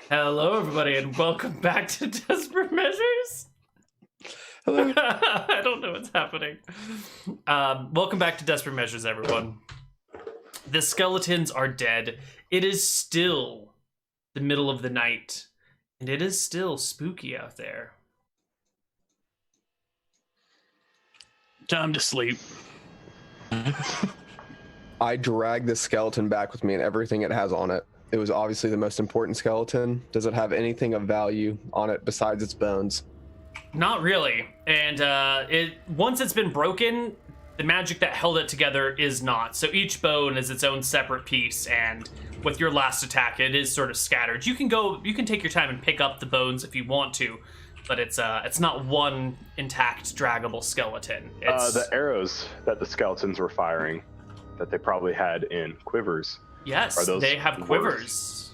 Hello, everybody, and welcome back to Desperate Measures. Hello. I don't know what's happening. Welcome back to Desperate Measures, everyone. The skeletons are dead. It is still the middle of the night, and it is still spooky out there. Time to sleep. I dragged the skeleton back with me and everything it has on it. It was obviously the most important skeleton. Does it have anything of value on it besides its bones? Not really. And once it's been broken, the magic that held it together is not. So each bone is its own separate piece, and with your last attack, it is sort of scattered. You can take your time and pick up the bones if you want to, but it's not one intact, draggable skeleton. It's the arrows that the skeletons were firing, that they probably had in quivers. Yes, they have quivers.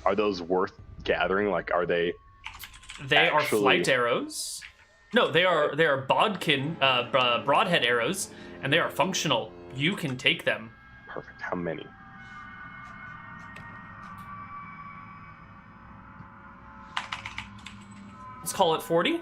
Are those worth gathering? Like, are they? They are flight arrows. No, they are bodkin, broadhead arrows, and they are functional. You can take them. Perfect. How many? Let's call it 40.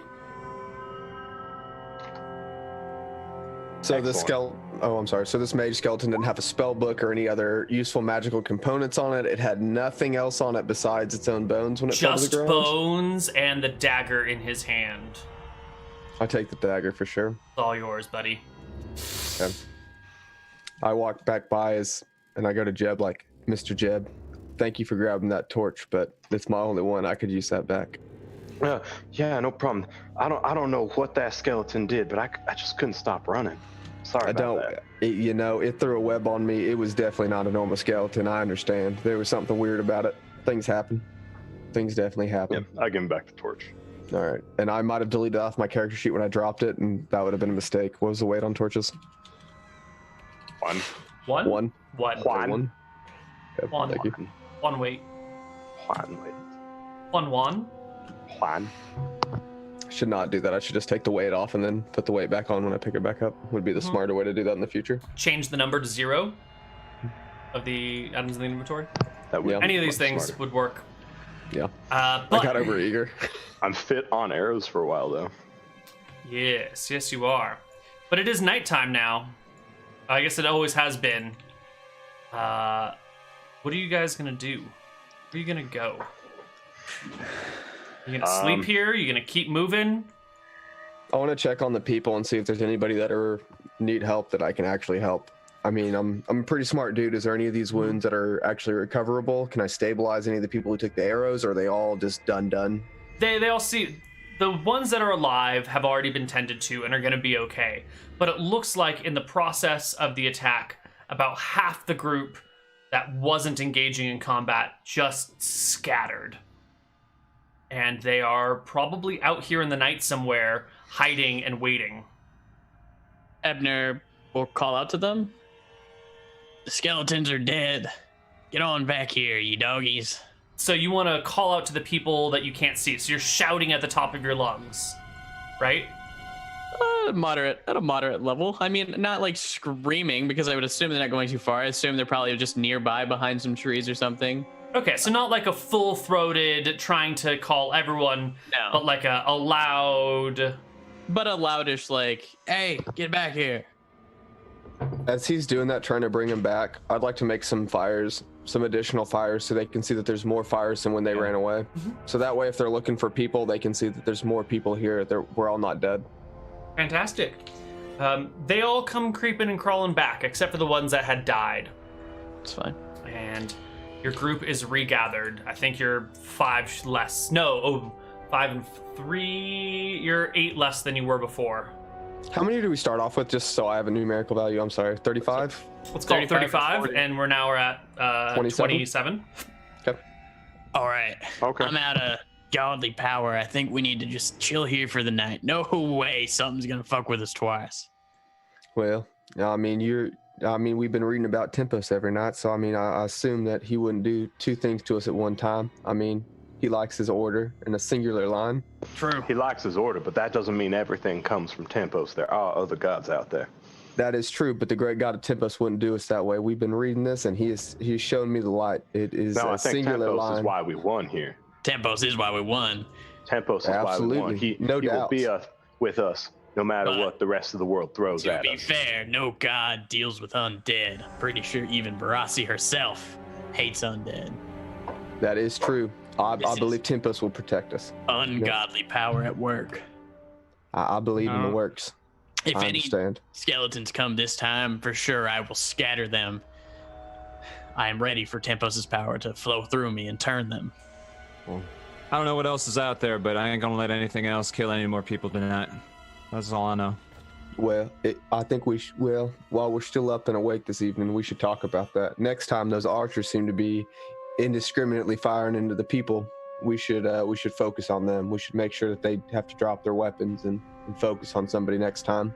So this So this mage skeleton didn't have a spell book or any other useful magical components on it. It had nothing else on it besides its own bones when it fell to the ground. Just bones and the dagger in his hand. I take the dagger for sure. It's all yours, buddy. Okay. I walk back by and I go to Jeb like, Mr. Jeb, thank you for grabbing that torch, but it's my only one. I could use that back. Yeah, no problem. I don't know what that skeleton did, but I just couldn't stop running. Sorry about that. It threw a web on me. It was definitely not a normal skeleton. I understand. There was something weird about it. Things happen. Things definitely happen. Yeah, I give him back the torch. All right. And I might have deleted off my character sheet when I dropped it, and that would have been a mistake. What was the weight on torches? One. One. One. Yep, One. thank you. One weight. One weight. One. One. Should not do that. I should just take the weight off and then put the weight back on when I pick it back up. Would be the smarter way to do that in the future. Change the number to 0 of the items in the inventory. Yeah. Any of these things would work. Yeah. But I got over eager. I'm fit on arrows for a while though. Yes, you are. But it is nighttime now. I guess it always has been. What are you guys gonna do? Where are you gonna go? You gonna sleep here? You gonna keep moving? I want to check on the people and see if there's anybody that need help that I can actually help. I mean, I'm a pretty smart dude. Is there any of these wounds that are actually recoverable? Can I stabilize any of the people who took the arrows, or are they all just done? They all see. The ones that are alive have already been tended to and are gonna be okay. But it looks like in the process of the attack, about half the group that wasn't engaging in combat just scattered. And they are probably out here in the night somewhere, hiding and waiting. Ebnur will call out to them. The skeletons are dead. Get on back here, you doggies. So you want to call out to the people that you can't see. So you're shouting at the top of your lungs, right? At a moderate level. I mean, not like screaming, because I would assume they're not going too far. I assume they're probably just nearby behind some trees or something. Okay, so not like a full-throated trying to call everyone, No. but like a loud... But a loudish like, hey, get back here. As he's doing that, trying to bring him back, I'd like to make some additional fires, so they can see that there's more fires than when they ran away. Mm-hmm. So that way, if they're looking for people, they can see that there's more people here. We're all not dead. Fantastic. They all come creeping and crawling back, except for the ones that had died. It's fine. And your group is regathered. I think you're 5 less. No, 5 and 3. You're 8 less than you were before. How many do we start off with, just so I have a numerical value? I'm sorry, 35? Let's call it 35, and we're at 27. Okay. All right. Okay. I'm out of godly power. I think we need to just chill here for the night. No way something's gonna fuck with us twice. Well, I mean, we've been reading about Tempos every night, so I mean, I assume that he wouldn't do 2 things to us at one time. I mean, he likes his order in a singular line. True. He likes his order, but that doesn't mean everything comes from Tempos. There are other gods out there. That is true, but the great God of Tempos wouldn't do us that way. We've been reading this, and he's shown me the light. It is No, I a think singular Tempos line. is why we won here. Tempos is why we won. Tempos is why we won. Absolutely. No he will doubts. be with us no matter But what the rest of the world throws To at be us. fair, no god deals with undead. I'm pretty sure even Barassi herself hates undead. That is true. I This is- believe Tempos will protect us. Ungodly power at work. I believe in the No. works. If I any understand. skeletons come this time, for sure I will scatter them. I am ready for Tempos's power to flow through me and turn them. I don't know what else is out there, but I ain't gonna let anything else kill any more people tonight. That's all I know. Well, I think well, while we're still up and awake this evening, we should talk about that. Next time those archers seem to be indiscriminately firing into the people, we should focus on them. We should make sure that they have to drop their weapons and focus on somebody next time.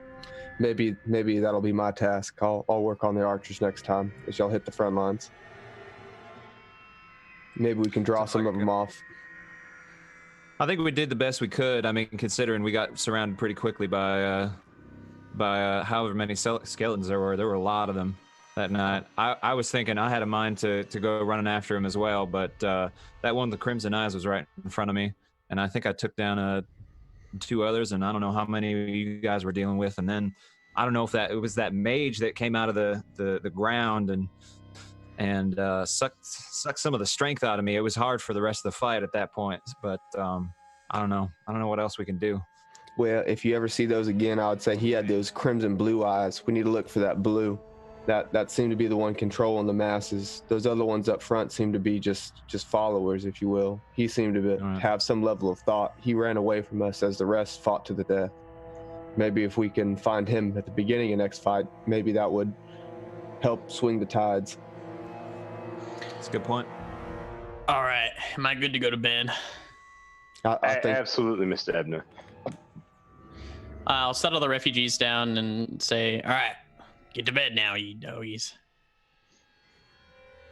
Maybe that'll be my task. I'll work on the archers next time as y'all hit the front lines. Maybe we can draw Sounds some like of a them good- off. I think we did the best we could. I mean, considering we got surrounded pretty quickly by however many skeletons there were. There were a lot of them that night. I was thinking I had a mind to go running after him as well, but that one with the Crimson Eyes was right in front of me, and I think I took down 2 others, and I don't know how many you guys were dealing with. And then I don't know if it was that mage that came out of the ground and sucked some of the strength out of me. It was hard for the rest of the fight at that point, but I don't know what else we can do. Well, if you ever see those again, I would say he had those crimson blue eyes. We need to look for that blue. That seemed to be the one controlling the masses. Those other ones up front seemed to be just followers, if you will. He seemed to have some level of thought. He ran away from us as the rest fought to the death. Maybe if we can find him at the beginning of next fight, maybe that would help swing the tides. That's a good point. All right, am I good to go to bed? I think Absolutely, Mr. Ebnur. I'll settle the refugees down and say, all right, get to bed now, you doggies.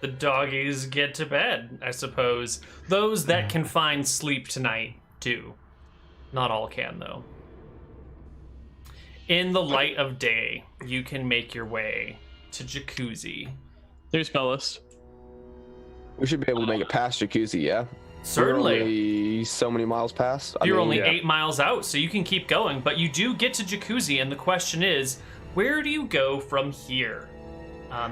The doggies get to bed, I suppose. Those that can find sleep tonight do. Not all can, though. In the light of day, you can make your way to Jacuzzi. There's Bellis. we should be able to make it past Jacuzzi, yeah? Certainly. We're only so many miles past. You're only yeah. 8 miles out, so you can keep going, but you do get to Jacuzzi, and the question is, where do you go from here?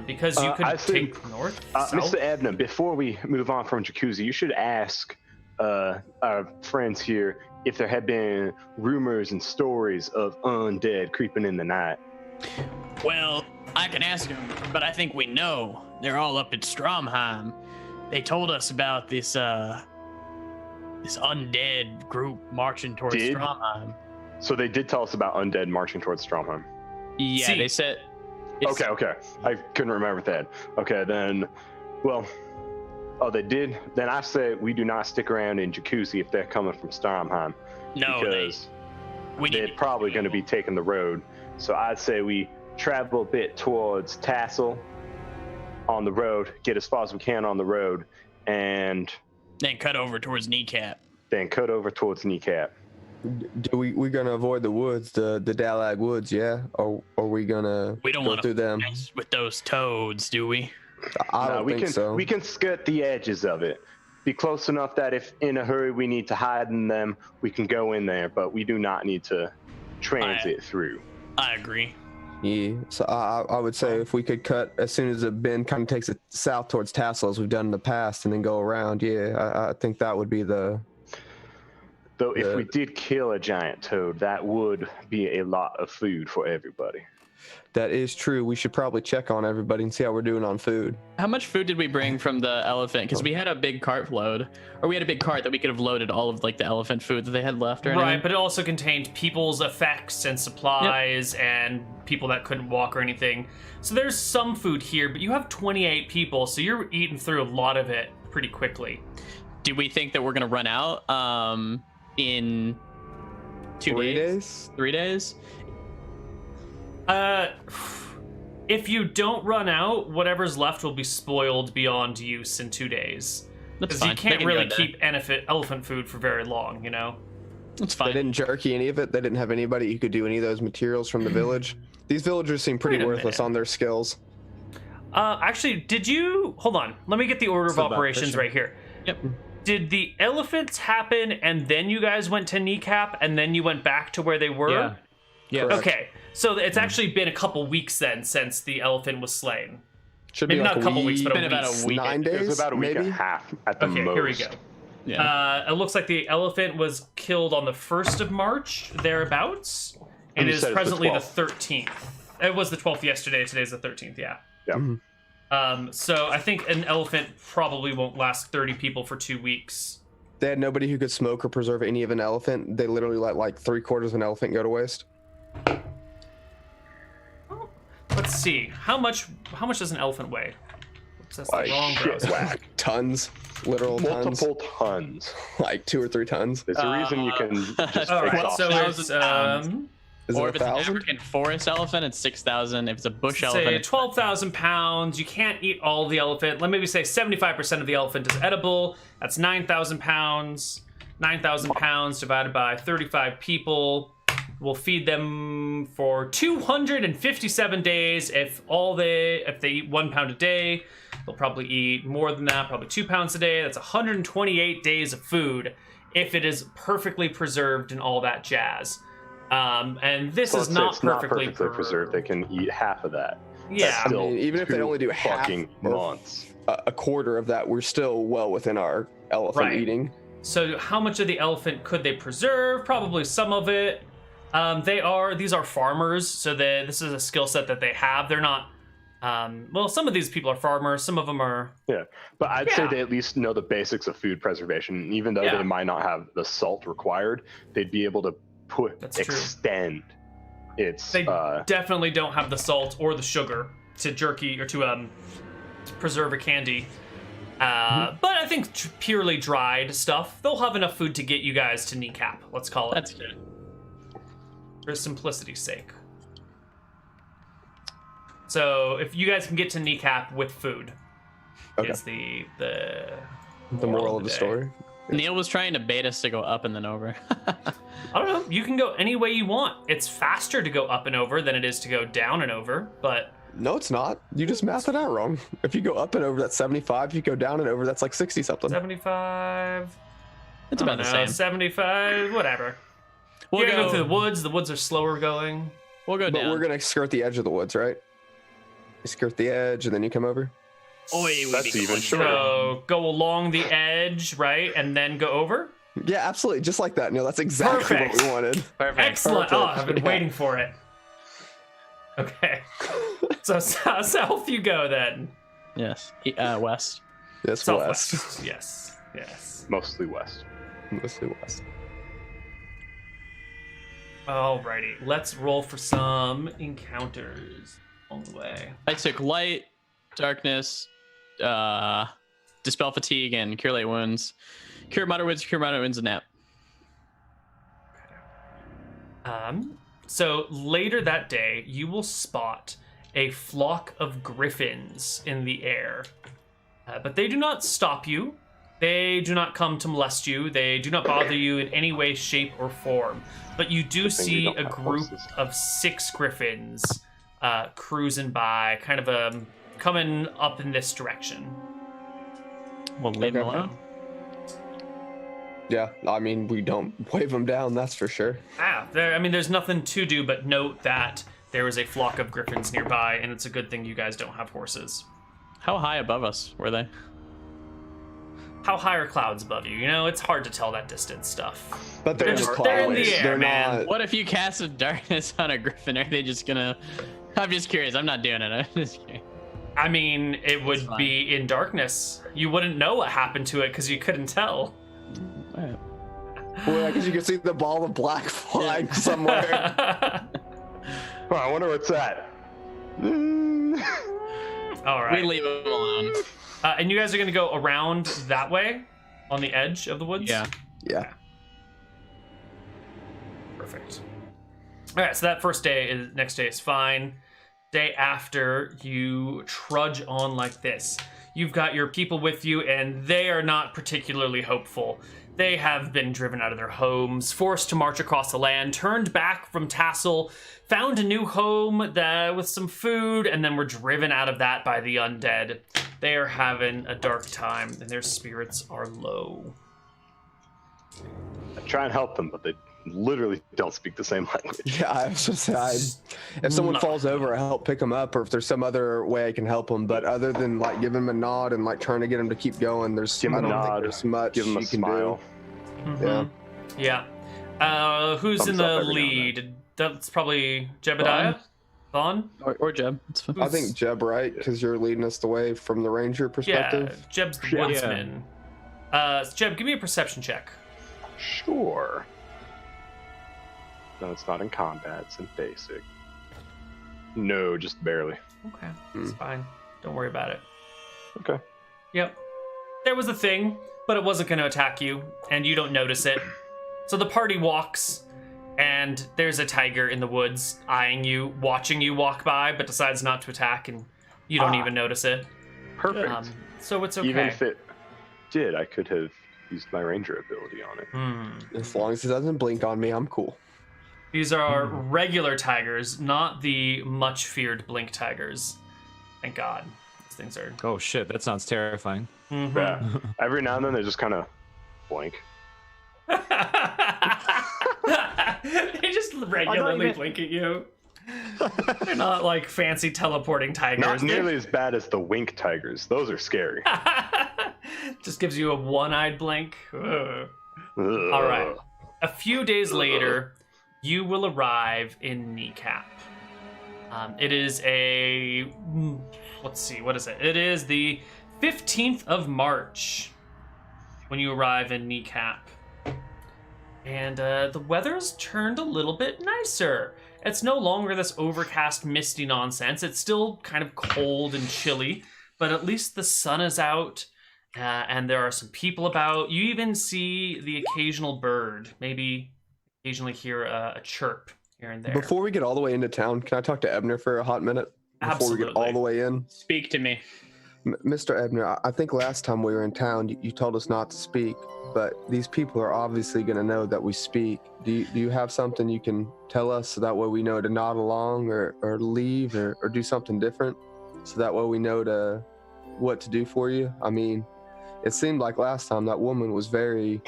Because you I could think, take north, south. Mr. Ebnur, before we move on from Jacuzzi, you should ask our friends here if there have been rumors and stories of undead creeping in the night. Well, I can ask them, but I think we know. They're all up at Stromheim. They told us about this undead group marching towards Did? Stromheim. So they did tell us about undead marching towards Stromheim. Yeah, See- they said. Okay. I couldn't remember that. Okay, then, well, oh, they did? Then I say we do not stick around in Jacuzzi if they're coming from Stromheim. No, because we they're need probably going to be taking the road. So I'd say we travel a bit towards Tassel on the road, get as far as we can on the road, and then cut over towards Kneecap. then cut over towards Kneecap. Do we're gonna avoid the woods, the Dalag woods, yeah? Or are we gonna We don't go want through to them? mess with those toads, do we? I No, don't we think can so. we can skirt the edges of it. Be close enough that if in a hurry we need to hide in them, we can go in there, but we do not need to transit through. I agree. Yeah, so I would say if we could cut as soon as the bend kind of takes it south towards Tassel as we've done in the past, and then go around. Yeah, I think that would be the. Though if Yeah. we did kill a giant toad, that would be a lot of food for everybody. That is true. We should probably check on everybody and see how we're doing on food. How much food did we bring from the elephant? Because we had a big cart load, or we had a big cart that we could have loaded all of like the elephant food that they had left, or Right, anything. but it also contained people's effects and supplies and people that couldn't walk or anything. So there's some food here, but you have 28 people, so you're eating through a lot of it pretty quickly. Do we think that we're gonna run out in 2 3 days? days? 3 days? If you don't run out, whatever's left will be spoiled beyond use in 2 days. That's Because fine. you They can't can really go keep elephant food for very long, you know? That's They fine. didn't jerky any of it. They didn't have anybody who could do any of those materials from the village. These villagers seem pretty Wait a worthless minute. on their skills. Actually, did you... Hold on. Let me get the order of It's about operations fishing. right here. Yep. Did the elephants happen and then you guys went to Kneecap and then you went back to where they were? Yeah. Yeah. Correct. Okay, so it's actually been a couple weeks then since the elephant was slain. Should Maybe be like not a couple weeks, but Been about a week. 9 It days, was about a week maybe. and a half at the Okay, most. here we go. Yeah. It looks like the elephant was killed on the 1st of March, thereabouts, and you it is said it's the presently the 12th. 13th. It was the 12th yesterday, today's the 13th, yeah. Yeah. So I think an elephant probably won't last 30 people for 2 weeks. They had nobody who could smoke or preserve any of an elephant. They literally let like 3/4 of an elephant go to waste. Let's see. How much does an elephant weigh? Oops, that's Like the wrong shit browser. whack. Tons, literal tons, Multiple tons. like 2 or 3 tons. There's a reason you can just All take right, off. so it's 12,000 pounds. Is Or it if it's an 1,000? African forest elephant, it's 6,000. If it's a bush say elephant, it's 12,000 pounds. You can't eat all of the elephant. Let me say 75% of the elephant is edible. That's 9,000 pounds. 9,000 pounds divided by 35 people. We'll feed them for 257 days. If they eat 1 pound a day, they'll probably eat more than that, probably 2 pounds a day. That's 128 days of food if it is perfectly preserved and all that jazz. And this So is let's say not it's not perfectly preserved. They can eat half of that. Yeah. That's still even if they 2 only do half fucking or- months. A quarter of that, we're still well within our elephant Right. eating. So how much of the elephant could they preserve? Probably some of it. These are farmers, so this is a skill set that they have. They're not. Well, some of these people are farmers. Some of them are. Yeah, but I'd say Yeah. they at least know the basics of food preservation. Even though Yeah. they might not have the salt required, they'd be able to That's true. extend its. They definitely don't have the salt or the sugar to jerky or to preserve a candy. But I think purely dried stuff, they'll have enough food to get you guys to Kneecap. Let's call it. that's good. For simplicity's sake. So if you guys can get to Kneecap with food, Okay. is the The moral of the day. story. Neal was trying to bait us to go up and then over. I don't know. You can go any way you want. It's faster to go up and over than it is to go down and over, but No, it's not. You just math it out wrong. If you go up and over, that's 75. If you go down and over, that's like 60 something. 75. It's I about don't the know, same. 75, whatever. We'll You're gonna go go, through the woods. The woods are slower going. we'll go But down. we're gonna skirt the edge of the woods, right? You skirt the edge and then you come over. That's even shorter. So go along the edge, right, and then go over. Yeah, absolutely. Just like that, Neil. That's exactly Perfect. what we wanted. Perfect. Excellent. Oh, I've been Yeah. waiting for it. Okay. So south you go then. Yes. West. Yes, Southwest. west. Yes. Yes. Mostly west. Mostly west. Alrighty. Let's roll for some encounters along the way. I took light, darkness, dispel fatigue, and cure light wounds. Cure moderate wounds, and nap. So later that day, you will spot a flock of griffins in the air. But they do not stop you. They do not come to molest you. They do not bother you in any way, shape, or form. But you do Good thing we see don't a have group horses. of 6 griffins cruising by, kind of coming up in this direction. We'll leave them Okay. alone. Yeah, I mean, we don't wave them down, that's for sure. There's nothing to do but note that there is a flock of griffins nearby, and it's a good thing you guys don't have horses. How high above us were they? How high are clouds above you? You know, it's hard to tell that distance stuff. But they're They're just just- they're in the clouds. air, They're man. not. What if you cast a darkness on a griffin? Are they just gonna... I'm just curious. I'm not doing it. I'm just curious. I mean, it would fine. be in darkness. You wouldn't know what happened to it because you couldn't tell. Alright. Well, I guess you can see the ball of black flying somewhere. Oh, I wonder what's that. All We right. leave them alone. And you guys are going to go around that way on the edge of the woods? Yeah. Yeah. Perfect. All right, so that next day is fine. Day after, you trudge on like this. You've got your people with you, and they are not particularly hopeful. They have been driven out of their homes, forced to march across the land, turned back from Tassel, found a new home with some food, and then were driven out of that by the undead. They are having a dark time, and their spirits are low. I try and help them, but they literally don't speak the same language. Yeah, I was just saying, if someone falls over, I help pick them up, or if there's some other way I can help them. But other than like giving them a nod and like trying to get them to keep going, I don't think there's much give them a you can smile. do. Yeah. Who's Thumbs in the up every now and lead? That's probably Jebediah? Vaughn? Or Jeb. It's fine. I think Jeb, right? Because you're leading us the way from the ranger perspective. Yeah, Jeb's the Yeah. woodsman. Jeb, give me a perception check. Sure. No, it's not in combat. It's in basic. No, just barely. Okay, it's fine. Don't worry about it. Okay. Yep. There was a thing, but it wasn't going to attack you, and you don't notice it. So the party walks, and there's a tiger in the woods eyeing you, watching you walk by, but decides not to attack, and you don't even notice it. Perfect. So it's okay. Even if it did, I could have used my ranger ability on it. As long as it doesn't blink on me, I'm cool. These are regular tigers, not the much feared blink tigers. Thank God. These things are. Oh shit, that sounds terrifying. Yeah. Every now and then they just kind of blink. They just regularly blink at you. They're not like fancy teleporting tigers. Not nearly as bad as the wink tigers. Those are scary. Just gives you a one-eyed blink. Ugh. Ugh. All right. A few days later, you will arrive in Kneecap. It is let's see, what is it? It is the 15th of March when you arrive in Kneecap. And the weather's turned a little bit nicer. It's no longer this overcast, misty nonsense. It's still kind of cold and chilly, but at least the sun is out, and there are some people about. You even see the occasional bird, maybe occasionally hear a chirp here and there. Before we get all the way into town, can I talk to Ebnur for a hot minute? Before we get all the way in? Speak to me. Mr. Ebnur, I think last time we were in town, you told us not to speak, but these people are obviously going to know that we speak. Do you have something you can tell us so that way we know to nod along or leave or do something different so that way we know what to do for you? I mean, it seemed like last time that woman was very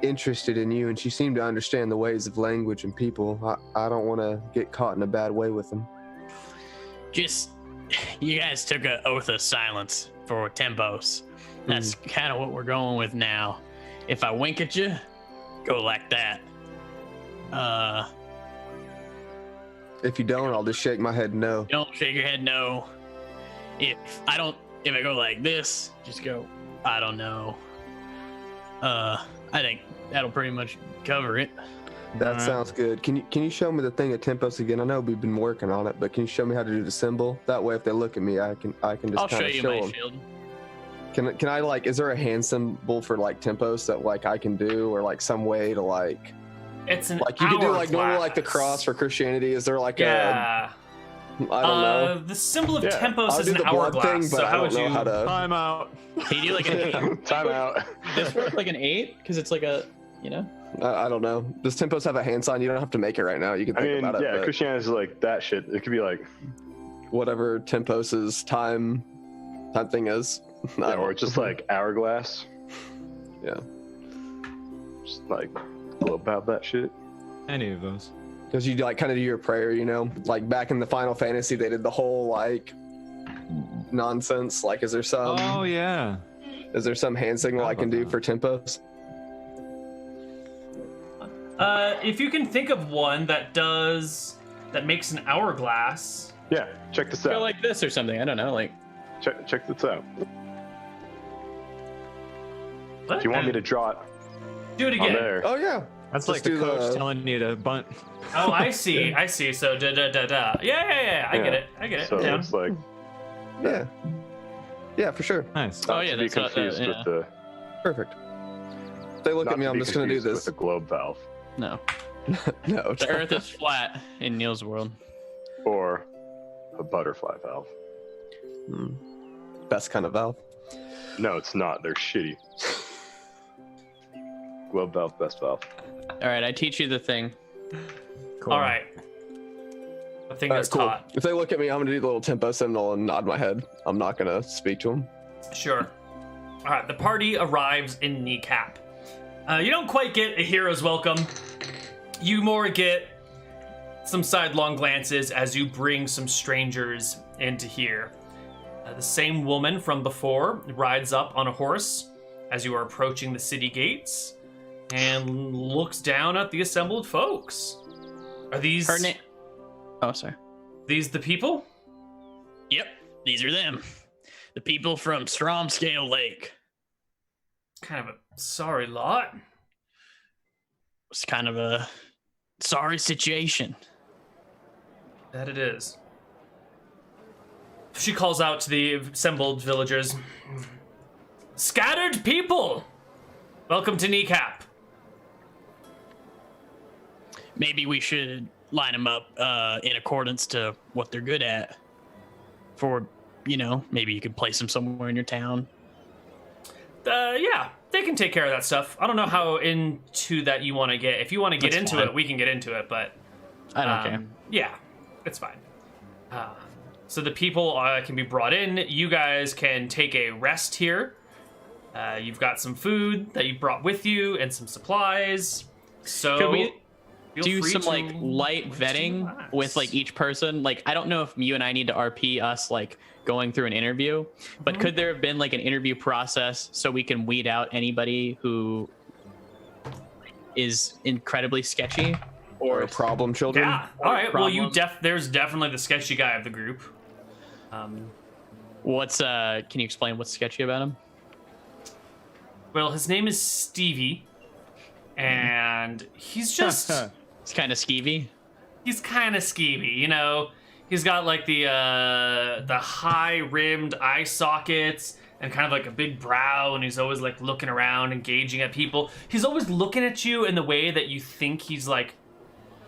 interested in you and she seemed to understand the ways of language and people. I don't want to get caught in a bad way with them. Just, you guys took an oath of silence for Tempos. That's kind of what we're going with now. If I wink at you, go like that. If you don't, I'll just shake my head no. Don't shake your head no. If I go like this, just go, I don't know. I think that'll pretty much cover it. That sounds good. Can you show me the thing at Tempos again? I know we've been working on it, but can you show me how to do the symbol? That way, if they look at me, I can just I'll kind show of you show my them. shield. Can I like? Is there a hand symbol for like Tempos that like I can do, or like some way to like? It's an Like you could do like normal like the hourglass. cross for Christianity. Is there like Yeah. I don't know. The symbol of Yeah, Tempos I'll is do an the blood hourglass. thing, but So I how don't would know you? how to. I'm out. Can you do like an Time out. This work like an 8? Because it's like a, I don't know. Does Tempos have a hand sign? You don't have to make it right now. You can I think mean, about it. yeah, But Christianity is like that shit. It could be like, whatever Tempos's time thing is. I or don't- just like hourglass. Yeah. Just like about that shit. Any of those. Because you like kind of do your prayer, you know, like back in the Final Fantasy, they did the whole like nonsense. Like, is there some Oh yeah. hand signal I can do for Tempos? If you can think of one that makes an hourglass. Yeah, check this go out. like this or something. I don't know. Like, Check this out. What? Do you want me to draw it do it on again? there? Oh yeah. That's Let's like the do coach the- telling you to bunt. Oh, I see. I see. So da da da da. Yeah. I get it. So Down. it's like Yeah. Yeah, for sure. Nice. not Oh, yeah, to be that's not- confused yeah. with the. Perfect. If they look not at me, to I'm be just gonna do confused this. with the globe valve no. No. The Earth is flat in Neal's world. or a butterfly valve. Best kind of valve. No, it's not. They're shitty. Well, Valve, best Valve. All right, I teach you the thing. Cool. All right. The thing is cool. taught. If they look at me, I'm gonna do the little tempo symbol and nod my head. I'm not gonna speak to them. Sure. All right, the party arrives in Kneecap. You don't quite get a hero's welcome. You more get some sidelong glances as you bring some strangers into here. The same woman from before rides up on a horse as you are approaching the city gates and looks down at the assembled folks. Are these Her name? Oh, sorry. these the people? Yep, these are them. The people from Stromscale Lake. Kind of a sorry lot. It's kind of a sorry situation. That it is. She calls out to the assembled villagers. Scattered people! Welcome to Kneecap. Maybe we should line them up in accordance to what they're good at. For, maybe you could place them somewhere in your town. Yeah, they can take care of that stuff. I don't know how into that you want to get. If you want to get That's into fine. it, we can get into it, but... I don't care. Yeah, it's fine. So the people can be brought in. You guys can take a rest here. You've got some food that you brought with you and some supplies. So Could we feel do free some to light vetting relax. with each person? I don't know if you and I need to RP us going through an interview, but could there have been an interview process so we can weed out anybody who is incredibly sketchy Or problem children. Yeah. All right. Well, Problem. there's definitely the sketchy guy of the group. What's can you explain what's sketchy about him? Well, his name is Stevie, and he's just It's kind of skeevy. he's kind of skeevy. He's got the high rimmed eye sockets and kind of a big brow, and he's always looking around, engaging at people. He's always looking at you in the way that you think he's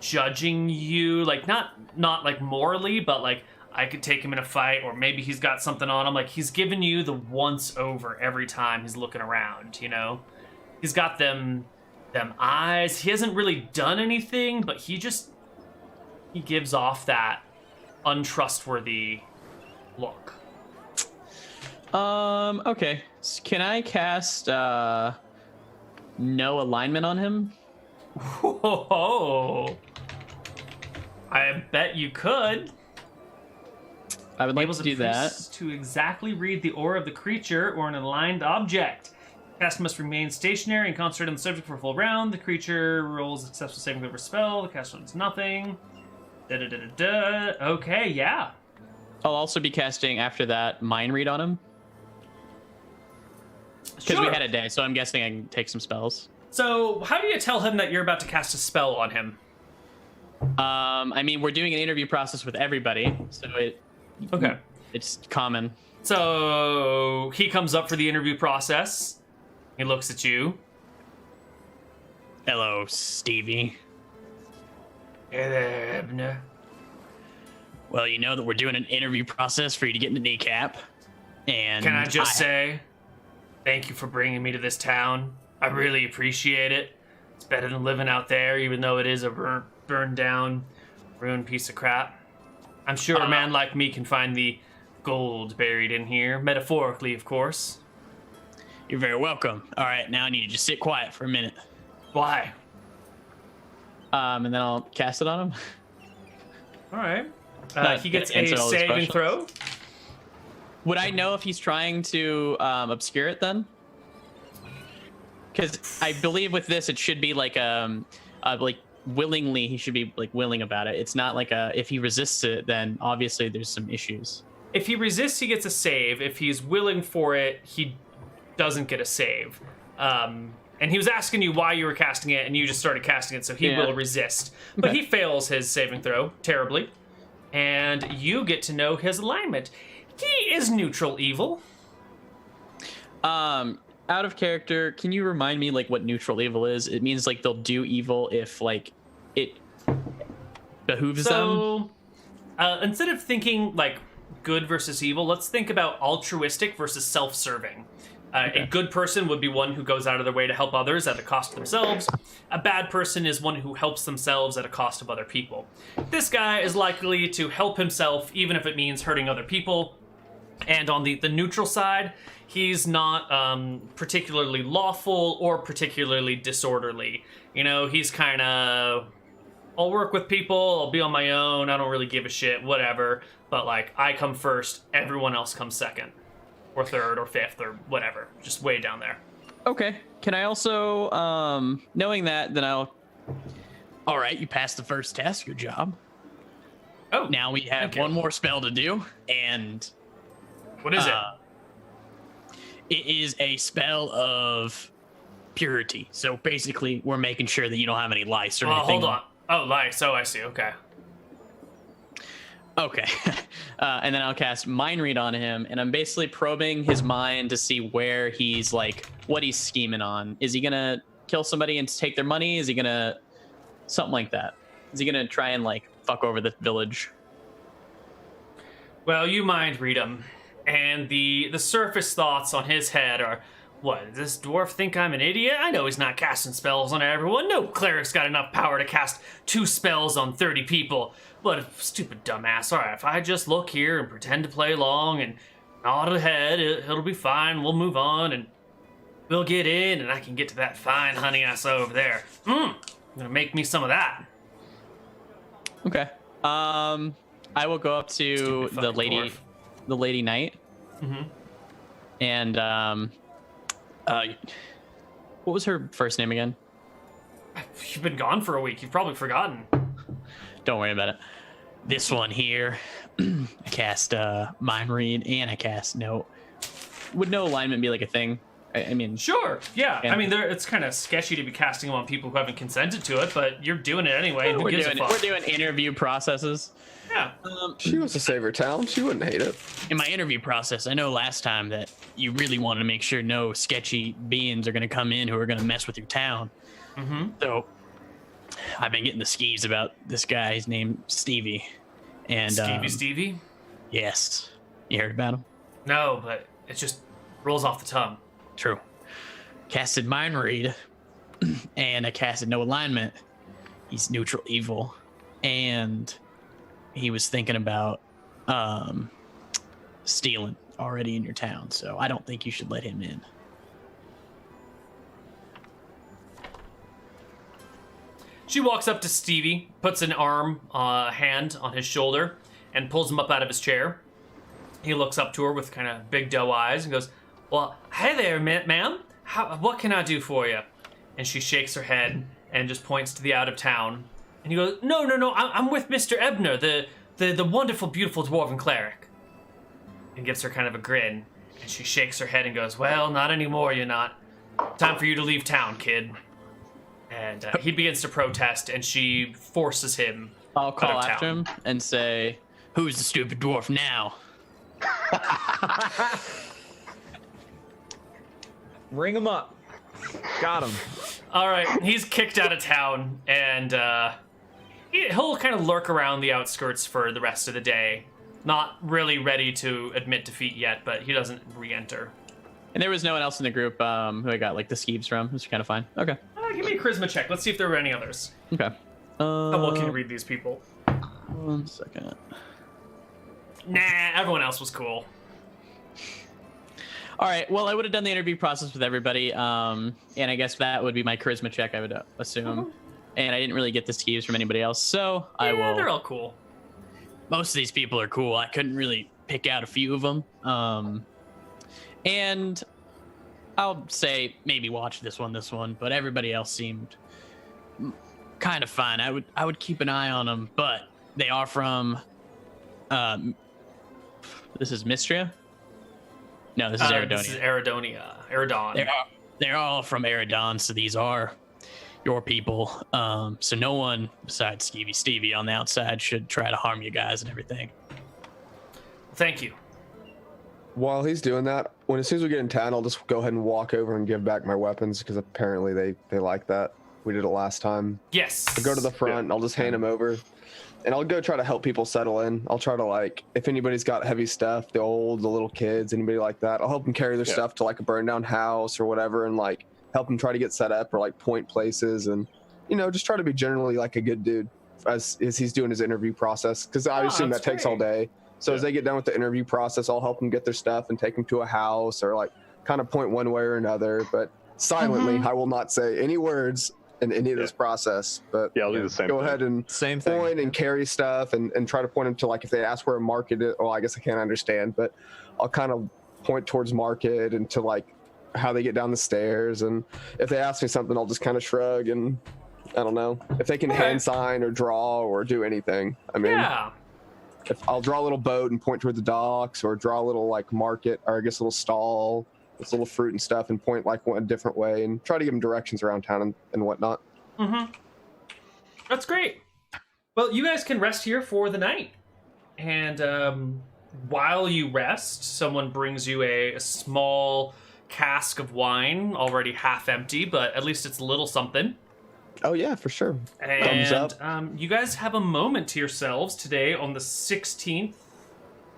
judging you, not morally, but I could take him in a fight, or maybe he's got something on him. He's giving you the once over every time he's looking around. He's got them eyes. He hasn't really done anything, but he gives off that untrustworthy look. Okay. Can I cast no alignment on him? Whoa! I bet you could. I would like Enables to the do that. priest to exactly read the aura of the creature or an aligned object. The caster must remain stationary and concentrate on the subject for a full round. The creature rolls a successful saving throw for spell. The caster does nothing. Okay, yeah. I'll also be casting after that mind read on him. Because we Sure. had a day, so I'm guessing I can take some spells. So, how do you tell him that you're about to cast a spell on him? We're doing an interview process with everybody, so Okay. it's common. So, he comes up for the interview process. He looks at you. Hello, Stevie. Hey there, Ebnur. Well, you know that we're doing an interview process for you to get into Kneecap. And Can I just say, thank you for bringing me to this town. I really appreciate it. It's better than living out there, even though it is a burned down, ruined piece of crap. I'm sure a man like me can find the gold buried in here, metaphorically, of course. You're very welcome. All right, now I need you to just sit quiet for a minute. Why? And then I'll cast it on him. All right. Not He gets a answer all these saving questions. throw. Would I know if he's trying to obscure it then? Because I believe with this it should be willingly, he should be willing about it. It's not if he resists it, then obviously there's some issues. If he resists, he gets a save. If he's willing for it, he doesn't get a save. And he was asking you why you were casting it, and you just started casting it, so he Yeah. will resist. But Okay. he fails his saving throw terribly. And you get to know his alignment. He is neutral evil. Out of character, can you remind me what neutral evil is? It means they'll do evil if it behooves them. So, instead of thinking good versus evil, let's think about altruistic versus self-serving. A good person would be one who goes out of their way to help others at a cost to themselves. A bad person is one who helps themselves at a cost of other people. This guy is likely to help himself, even if it means hurting other people. And on the neutral side, he's not particularly lawful or particularly disorderly. You know, he's kind of, I'll work with people, I'll be on my own, I don't really give a shit, whatever. But, like, I come first, everyone else comes second. Or third, or fifth, or whatever. Just way down there. Okay. Can I also, knowing that, then I'll... All right, you passed the first test. Good job. Oh, Now we have one more spell to do, and... What is it? It is a spell of purity. So basically, we're making sure that you don't have any lice or anything. Hold on. Oh, lice. Oh, I see. Okay. Okay. And then I'll cast Mind Read on him, and I'm basically probing his mind to see where he's, like, what he's scheming on. Is he going to kill somebody and take their money? Is he going to... Something like that. Is he going to try and, like, fuck over the village? Well, you mind read him. And the surface thoughts on his head are, what, does this dwarf think I'm an idiot? I know he's not casting spells on everyone. No cleric's got enough power to cast 2 spells on 30 people. What a stupid dumbass. Alright, if I just look here and pretend to play along and nod a head, it'll be fine. We'll move on and we'll get in and I can get to that fine honey I saw over there. Gonna make me some of that. Okay. I will go up to the lady... Dwarf. The Lady Knight. And what was her first name again? You've been gone for a week. You've probably forgotten. Don't worry about it. This one here, I cast Mind Read and I cast Note. Would no alignment be like a thing? I mean, Sure, yeah. And- I mean, it's kind of sketchy to be casting them on people who haven't consented to it, but you're doing it anyway. And who we're gives doing a fuck? interview processes. Yeah. She wants to save her town. She wouldn't hate it. in my interview process, I know last time that you really wanted to make sure no sketchy beings are going to come in who are going to mess with your town. So I've been getting the skeeves about this guy. He's named Stevie. And Stevie? yes, you heard about him? No, but it just rolls off the tongue. True. Casted Mind Read, and I casted No Alignment. He's neutral evil, and he was thinking about stealing already in your town, so I don't think you should let him in. She walks up to Stevie, puts an hand on his shoulder, and pulls him up out of his chair. He looks up to her with kind of big doe eyes and goes, "Well, hey there, ma'am. What can I do for you?" And she shakes her head and just points to the out of town. And he goes, No, I'm with Mr. Ebnur, the wonderful, beautiful dwarven cleric. And gives her kind of a grin. And she shakes her head and goes, "Well, not anymore, you're not. Time for you to leave town, kid." And he begins to protest, and she forces him I'll call out of after town. him and say, Who's the stupid dwarf now? Ring him up. Got him. All right, he's kicked out of town, and he'll kind of lurk around the outskirts for the rest of the day. Not really ready to admit defeat yet, but he doesn't re-enter. and there was no one else in the group who I got like the skeeves from. It was kind of fine. Okay. Give me a charisma check. Let's see if there were any others. Okay. How well can you read these people? 1 second. Nah, everyone else was cool. All right. Well, I would have done the interview process with everybody, and I guess that would be my charisma check. I would assume, and I didn't really get the skeeves from anybody else, so I Yeah, will. they're all cool. Most of these people are cool. I couldn't really pick out a few of them. And I'll say maybe watch this one, but everybody else seemed Kind of fine. I would keep an eye on them, but they are from. This is Mistria? No, this is Eridonia. This is Eridon. They're all from Eridon, so these are your people. So no one besides Stevie on the outside should try to harm you guys and everything. Thank you. While he's doing that, as soon as we get in town, I'll just go ahead and walk over and give back my weapons because apparently they like that. we did it last time. Yes. I'll go to the front, and I'll just hand them over. And I'll go try to help people settle in. I'll try to, like, if anybody's got heavy stuff, the old, the little kids, anybody like that, I'll help them carry their stuff to, like, a burned down house or whatever, and, like, help them try to get set up or, like, point places, and, you know, just try to be generally, like, a good dude as he's doing his interview process, because I assume that takes all day. So as they get done with the interview process, I'll help them get their stuff and take them to a house or, like, kind of point one way or another, but silently, I will not say any words in any of this process, but I'll do the same go thing. ahead and point and carry stuff and try to point them to, like, if they ask where a market is, well, I guess I can't understand, but I'll kind of point towards market and to, like, how they get down the stairs, and if they ask me something, I'll just kind of shrug, and I don't know if they can hand sign or draw or do anything. I mean, if I'll draw a little boat and point toward the docks, or draw a little, like, market, or I guess a little stall with little fruit and stuff, and point, like, one different way and try to give them directions around town and whatnot. That's great. Well, you guys can rest here for the night. And while you rest, someone brings you a small cask of wine, already half empty, but at least it's a little something. Oh, yeah, for sure. And Thumbs up. You guys have a moment to yourselves today on the 16th,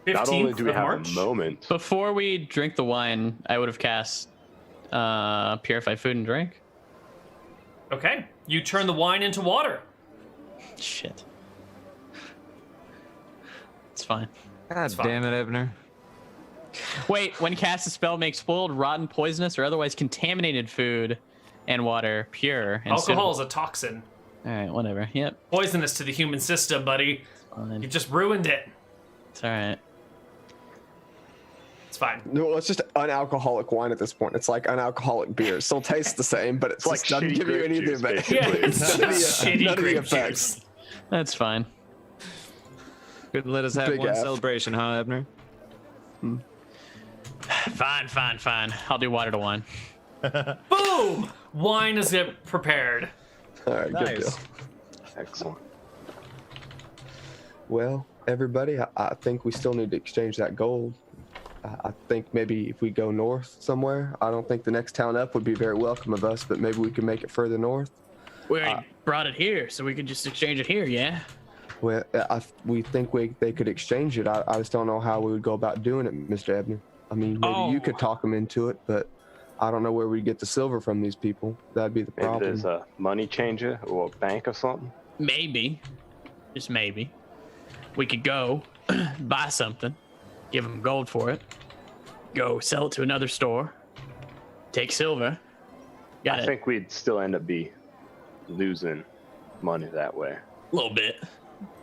15th Not only do we of have March. a moment, Before we drink the wine, I would have cast Purify Food and Drink. Okay. You turn the wine into water. Shit. It's fine. God fine. damn it, Ebnur. Wait, when cast a spell, make spoiled, rotten, poisonous, or otherwise contaminated food and water pure. And Alcohol is a toxin. All right, whatever. Yep. Poisonous to the human system, buddy. Fine. You've just ruined it. It's all right. It's fine. No, it's just unalcoholic wine at this point. It's like unalcoholic beer. It still tastes the same, but it's like just doesn't shitty give you any of the grape juice, effects. Yeah, it's None of just the- shitty none of the grape effects. juice. That's fine. Couldn't let us have Big one F. celebration, huh, Ebnur? Fine. I'll do water to wine. Boom! Wine is prepared. All right, good deal. Nice. excellent. Well, everybody, I think we still need to exchange that gold. I think maybe if we go north somewhere, I don't think the next town up would be very welcome of us, but maybe we can make it further north. We already brought it here, so we could just exchange it here, yeah? Well, we think they could exchange it. I just don't know how we would go about doing it, Mr. Ebnur. I mean, maybe you could talk them into it, but I don't know where we'd get the silver from these people. That'd be the Maybe problem. there's a money changer or a bank or something. Maybe, just maybe, we could go buy something, give them gold for it, go sell it to another store, take silver. Got I it. think we'd still end up losing money that way. A little bit.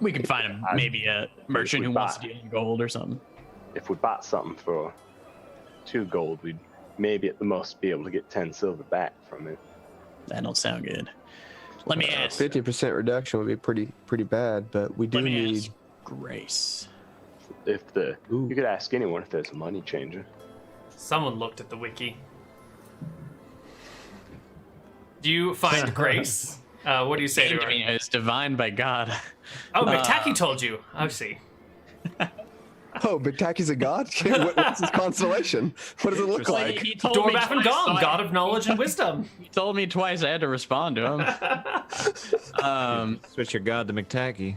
We could find maybe a merchant who wants to deal in gold or something. If we bought something for 2 gold, we'd maybe at the most be able to get 10 silver back from it. That don't sound good. Let me ask. 50% reduction would be pretty bad, but we do Let me need. ask Grace. If Ooh. you could ask anyone if there's a money changer. Someone looked at the wiki. Do you find Grace? What do you say to her? It's divine by God. Oh, Mctacky told you. I see. Oh, Mctacky's a god? What's his constellation? What does it look like? He told me Dorbath and twice, so Gom, I- god of knowledge and wisdom. He told me twice. I had to respond to him. Switch your god to Mctacky.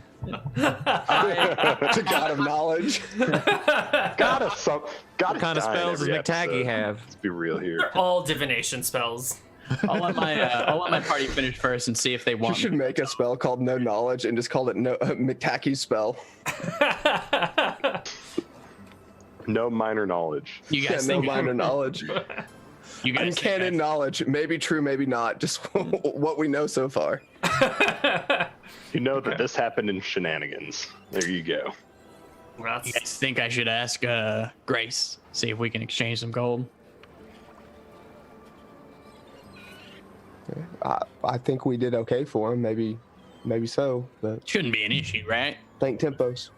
The god of knowledge. What kind of spells does Mctacky have? Let's be real here. All divination spells. I'll let my party finish first and see if they You want. should make a spell called No Knowledge and just call it Mctacky's spell. No minor knowledge. You Yeah, guys no think? minor knowledge. You guys Uncanon think knowledge. Maybe true, maybe not. Just what we know so far. You know that this happened in shenanigans. There you go. you guys think I should ask Grace, see if we can exchange some gold? I think we did okay for him. Maybe so. But Shouldn't be an issue, right? think tempos.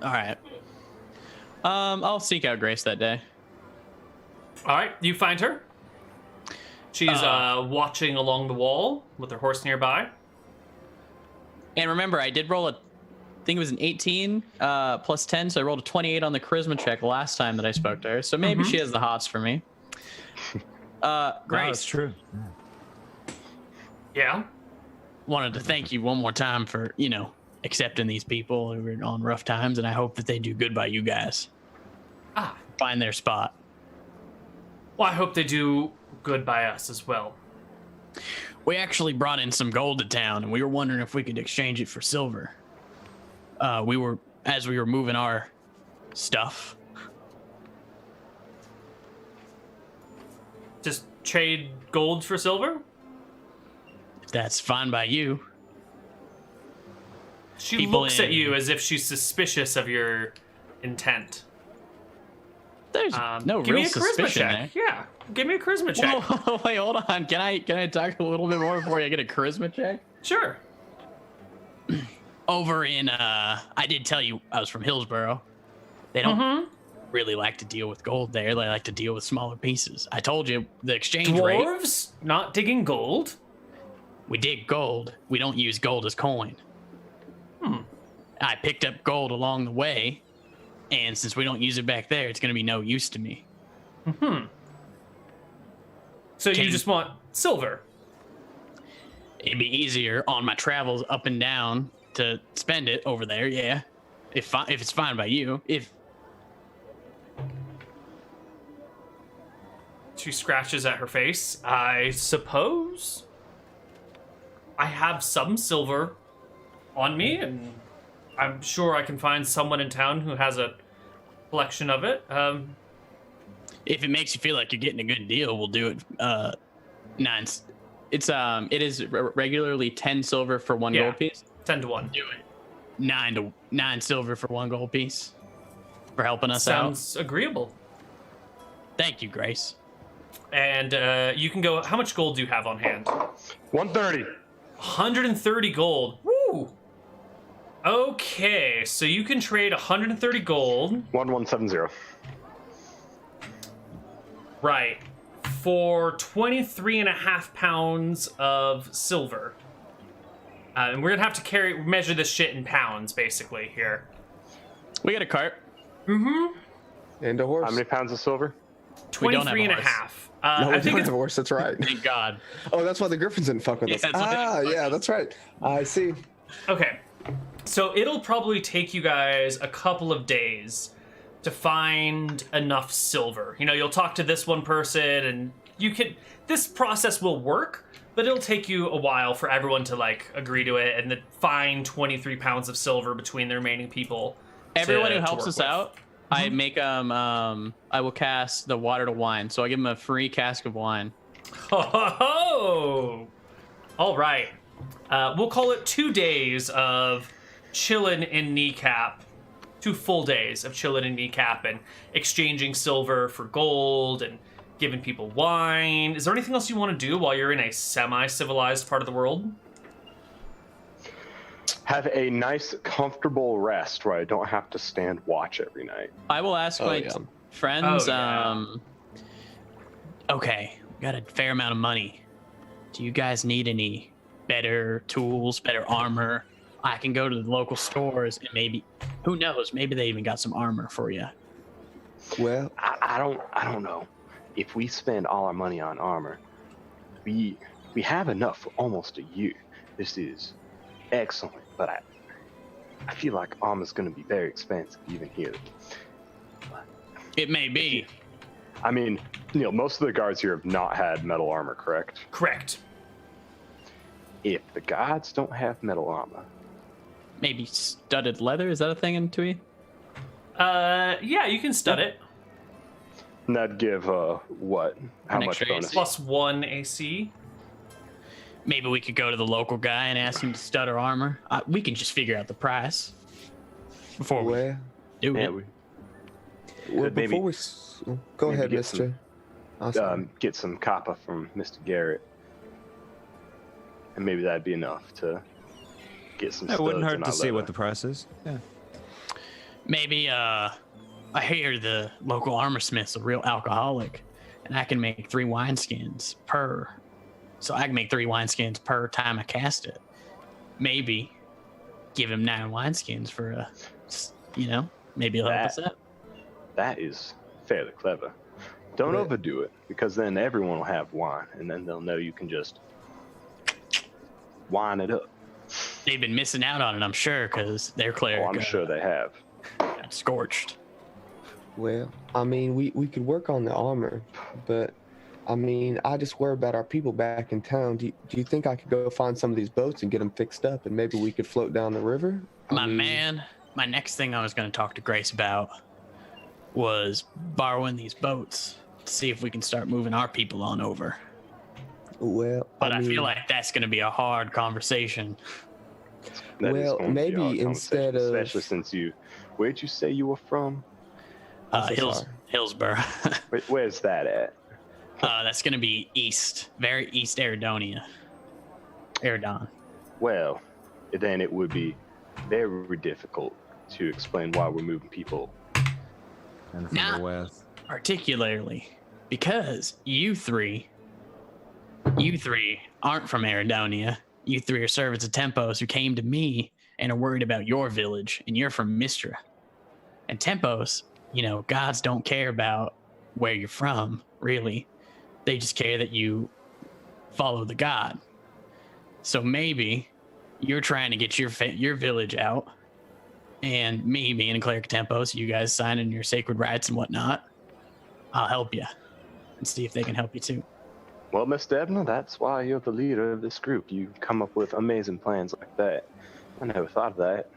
All right. I'll seek out Grace that day. All right, you find her. She's watching along the wall with her horse nearby. And remember, I did roll I think it was an 18 plus 10, so I rolled a 28 on the charisma check last time that I spoke to her. So maybe she has the hots for me. That's Grace, true. Yeah. Wanted to thank you one more time for, accepting these people who are on rough times, and I hope that they do good by you guys. Find their spot. Well, I hope they do good by us as well. We actually brought in some gold to town, and we were wondering if we could exchange it for silver. As we were moving our stuff. Just trade gold for silver? If that's fine by you. She looks at you as if she's suspicious of your intent. There's no give real me a charisma suspicion check. there. Yeah, give me a charisma check. Whoa, wait, hold on. Can I talk a little bit more before I get a charisma check? Sure. Over in I did tell you I was from Hillsboro. They don't really like to deal with gold there. They like to deal with smaller pieces. I told you the exchange rate. Dwarves not digging gold. We dig gold. We don't use gold as coin. I picked up gold along the way, and since we don't use it back there, it's going to be no use to me. So you just want silver? It'd be easier on my travels up and down to spend it over there, yeah. If it's fine by you. She scratches at her face. I suppose I have some silver on me, and I'm sure I can find someone in town who has a collection of it. If it makes you feel like you're getting a good deal, we'll do it. It is regularly 10 silver for one gold piece. 10 to 1. Do it. 9 silver for one gold piece for helping us out. Sounds agreeable. Thank you, Grace. And you can go. How much gold do you have on hand? 130. 130 gold. Woo! Okay, so you can trade 130 gold. 1170. Right. For 23.5 pounds of silver. And we're going to have to measure this shit in pounds, basically, here. We got a cart. And a horse. How many pounds of silver? 23.5. No, I we think don't it's have a horse. That's right. Thank God. Oh, that's why the Griffins didn't fuck with us. that's why they didn't fuck Yeah, with that's right. I see. Okay. So it'll probably take you guys a couple of days to find enough silver. You'll talk to this one person, and this process will work, but it'll take you a while for everyone to agree to it and then find 23 pounds of silver between the remaining people. Everyone who to helps work us with. out, I make I will cast the water to wine. So I give them a free cask of wine. Ho ho ho! All right. We'll call it 2 days of chilling in Kneecap. 2 full days of chilling in Kneecap and exchanging silver for gold and giving people wine. Is there anything else you want to do while you're in a semi-civilized part of the world? Have a nice, comfortable rest where I don't have to stand watch every night. I will ask my friends. Oh, yeah. Okay, we got a fair amount of money. Do you guys need any better tools, better armor? I can go to the local stores and maybe, who knows, maybe they even got some armor for you. Well, I don't know. If we spend all our money on armor, we have enough for almost a year. This is excellent, but I feel like armor's going to be very expensive even here. It may be. I mean, Neal, most of the guards here have not had metal armor, correct? Correct. If the guards don't have metal armor, Maybe studded leather? Is that a thing in Tui? Yeah, you can stud it. and that'd give what? How An much extra bonus? +1 AC. Maybe we could go to the local guy and ask him to stud our armor. We can just figure out the price before we well, do Yeah, it. well maybe- before we go maybe ahead, get Mister. Awesome. get some copper from Mr. Garrett, and maybe that'd be enough to get some. It wouldn't studs hurt in to our see what leather. the price is. Yeah. Maybe I hear the local armor smith's a real alcoholic, and I can make 3 wineskins per. So I can make 3 wineskins per time I cast it. Maybe give him 9 wineskins for maybe he'll help us out. That is fairly clever. Don't Right. overdo it, because then everyone will have wine, and then they'll know you can just wine it up. They've been missing out on it, I'm sure, because their cleric Oh, I'm sure they have. got scorched. Well, I mean, we could work on the armor, but I mean, I just worry about our people back in town. Do you think I could go find some of these boats and get them fixed up, and maybe we could float down the river? My next thing I was going to talk to Grace about was borrowing these boats to see if we can start moving our people on over. Well, But I mean, feel like that's going to be a hard conversation. That is Well, going to be maybe a hard instead conversation, of- especially since where'd you say you were from? I'm so sorry. Hillsborough. Where's that at? That's going to be very east Eridonia. Eridon. Well, then it would be very difficult to explain why we're moving people. And from Nah. the west. Particularly because you three aren't from Eridonia. You three are servants of Tempos who came to me and are worried about your village, and you're from Mistra. And Tempos, gods don't care about where you're from, really. They just care that you follow the god. So maybe you're trying to get your village out, and me being a cleric of Tempos, you guys signing your sacred rites and whatnot, I'll help you and see if they can help you too. Well, Mr. Ebnur, that's why you're the leader of this group. You come up with amazing plans like that. I never thought of that.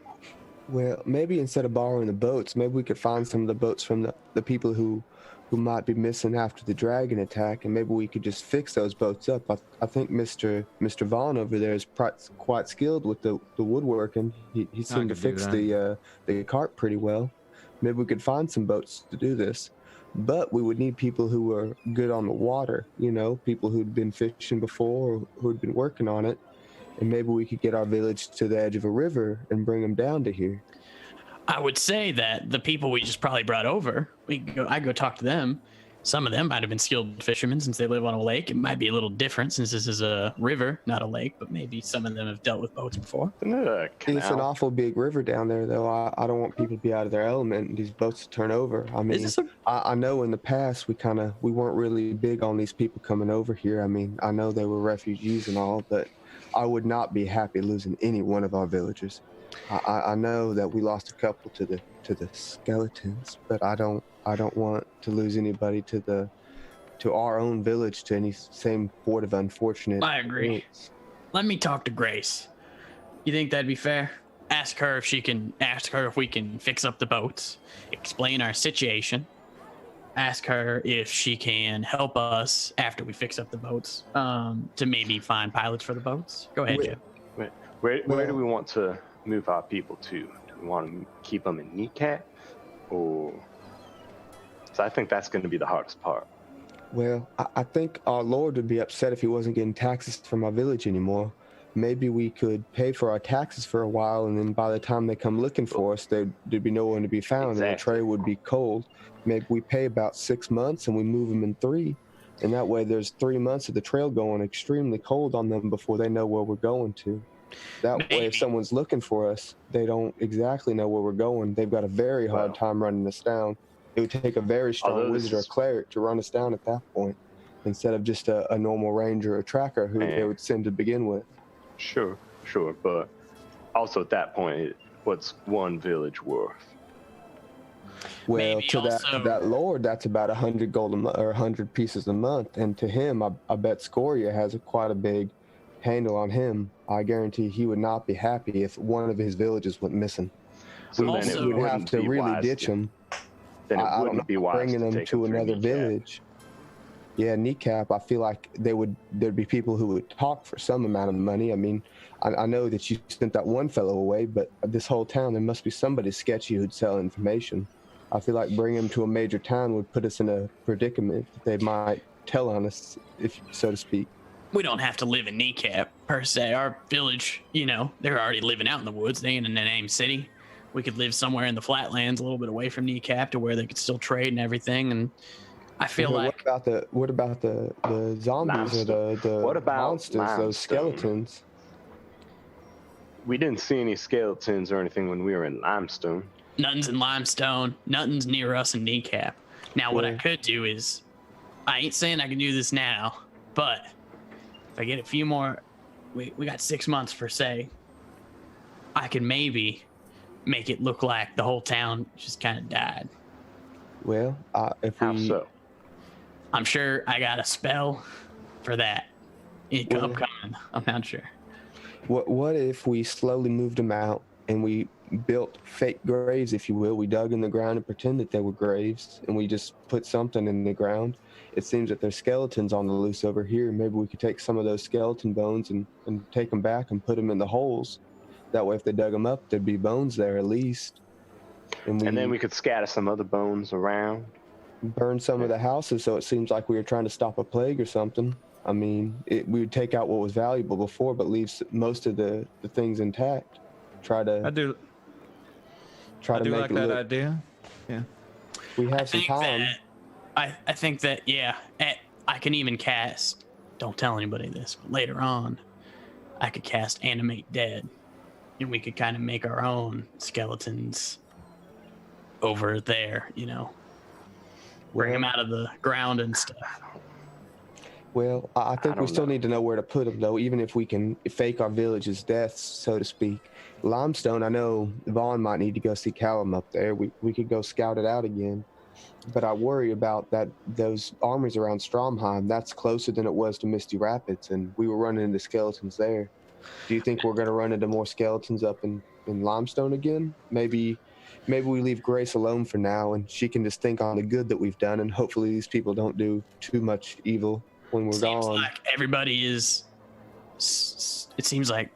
Well, maybe instead of borrowing the boats, maybe we could find some of the boats from the people who might be missing after the dragon attack, and maybe we could just fix those boats up. I think Mr. Vaughn over there is quite skilled with the woodworking. He seemed to could do fix the cart pretty well. Maybe we could find some boats to do this. But we would need people who were good on the water, people who'd been fishing before or who'd been working on it. And maybe we could get our village to the edge of a river and bring them down to here. I would say that the people we just probably brought over, I go talk to them. Some of them might have been skilled fishermen since they live on a lake. It might be a little different since this is a river, not a lake, but maybe some of them have dealt with boats before. Isn't it a It's an canal? awful big river down there, though. I don't want people to be out of their element and these boats to turn over. I mean, I know in the past we weren't really big on these people coming over here. I mean, I know they were refugees and all, but I would not be happy losing any one of our villagers. I know that we lost a couple to the skeletons, but I don't want to lose anybody to our own village, to any same sort of unfortunate. I agree. events. Let me talk to Grace. You think that'd be fair? Ask her if we can fix up the boats, explain our situation. Ask her if she can help us after we fix up the boats, to maybe find pilots for the boats. Go ahead, Jim. Where do we want to move our people to? Do we want to keep them in Kneecap? Or... So I think that's going to be the hardest part. Well, I think our lord would be upset if he wasn't getting taxes from our village anymore. Maybe we could pay for our taxes for a while, and then by the time they come looking for us, there'd be no one to be found, and the Exactly. trade would be cold. Maybe we pay about 6 months, and we move them in 3. And that way there's 3 months of the trail going extremely cold on them before they know where we're going to. That way, Maybe. if someone's looking for us, they don't exactly know where we're going. They've got a very hard Well. time running us down. It would take a very strong Although this wizard or is- cleric to run us down at that point, instead of just a normal ranger or tracker who they Man. would send to begin with. Sure, but also at that point, what's one village worth? Well, Maybe to also- that lord, that's about 100 gold or 100 pieces a month, and to him, I bet Scoria has quite a big handle on him. I guarantee he would not be happy if one of his villages went missing. So Also- then it We'd have wouldn't to be really wise ditch him. Then it I don't know, wouldn't be wise bringing to them take to them through another Kneecap. village. Yeah, Kneecap. I feel like there'd be people who would talk for some amount of money. I mean, I know that you sent that one fellow away, but this whole town, there must be somebody sketchy who'd sell information. I feel like bringing them to a major town would put us in a predicament that they might tell on us, if so to speak. We don't have to live in Kneecap, per se. Our village, they're already living out in the woods. They ain't in the name city. We could live somewhere in the flatlands, a little bit away from Kneecap, to where they could still trade and everything. And I feel But like what about the zombies or the What about monsters, those limestone? skeletons? We didn't see any skeletons or anything when we were in Limestone. nothing's in Limestone, nothing's near us in Kneecap. Now, what I Yeah. could do is, I ain't saying I can do this now, but if I get a few more we got 6 months per se. I could maybe make it look like the whole town just kind of died. Well, if How we so? I'm sure I got a spell for that. Upcoming. I'm not sure. what if we slowly moved them out and we built fake graves, if you will? We dug in the ground and pretended they were graves, and we just put something in the ground. It seems that there's skeletons on the loose over here. Maybe we could take some of those skeleton bones and take them back and put them in the holes. That way, if they dug them up, there'd be bones there at least. And then we could scatter some other bones around. burn some of the houses, so it seems like we were trying to stop a plague or something. I mean, we would take out what was valuable before, but leave most of the things intact. Try to I do make like it that look. idea. Yeah. We have some time. I think that, yeah, I can even cast, don't tell anybody this, but later on, I could cast Animate Dead, and we could kind of make our own skeletons over there, you know, bring them out of the ground and stuff. Well, I think we don't still know. need to know where to put them, though, even if we can fake our village's deaths, so to speak. Limestone, I know Vaughn might need to go see Callum up there. We could go scout it out again. But I worry about those armies around Stromheim. That's closer than it was to Misty Rapids, and we were running into skeletons there. Do you think we're going to run into more skeletons up in Limestone again? Maybe we leave Grace alone for now, and she can just think on the good that we've done, and hopefully these people don't do too much evil when we're Seems gone. like everybody is. It seems like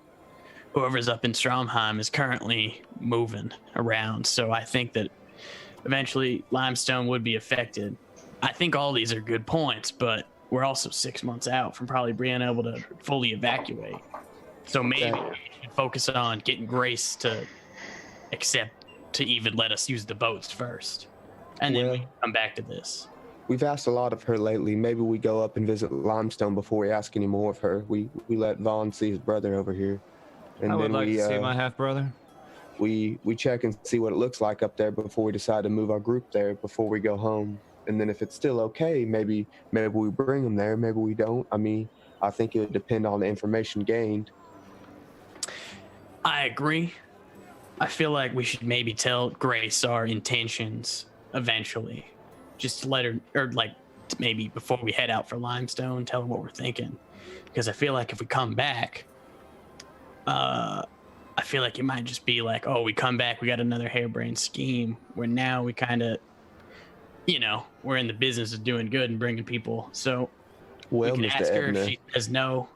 whoever's up in Stromheim is currently moving around. So I think that eventually Limestone would be affected. I think all these are good points, but we're also 6 months out from probably being able to fully evacuate. So maybe we should focus on getting Grace to accept to even let us use the boats first, and then we can come back to this. We've asked a lot of her lately. Maybe we go up and visit Limestone before we ask any more of her. We let Vaughn see his brother over here, and I would then like to see my half brother. we check and see what it looks like up there before we decide to move our group there before we go home. And then if it's still okay, maybe we bring them there. Maybe we don't. I mean, I think it would depend on the information gained. I agree. I feel like we should maybe tell Grace our intentions eventually. Just to let her, or like maybe before we head out for Limestone, tell her what we're thinking. Because I feel like if we come back, I feel like it might just be like, oh, we come back, we got another harebrained scheme, where now we kind of, you know, we're in the business of doing good and bringing people. So Well, we can Mr. ask her if Ebnur, she says no.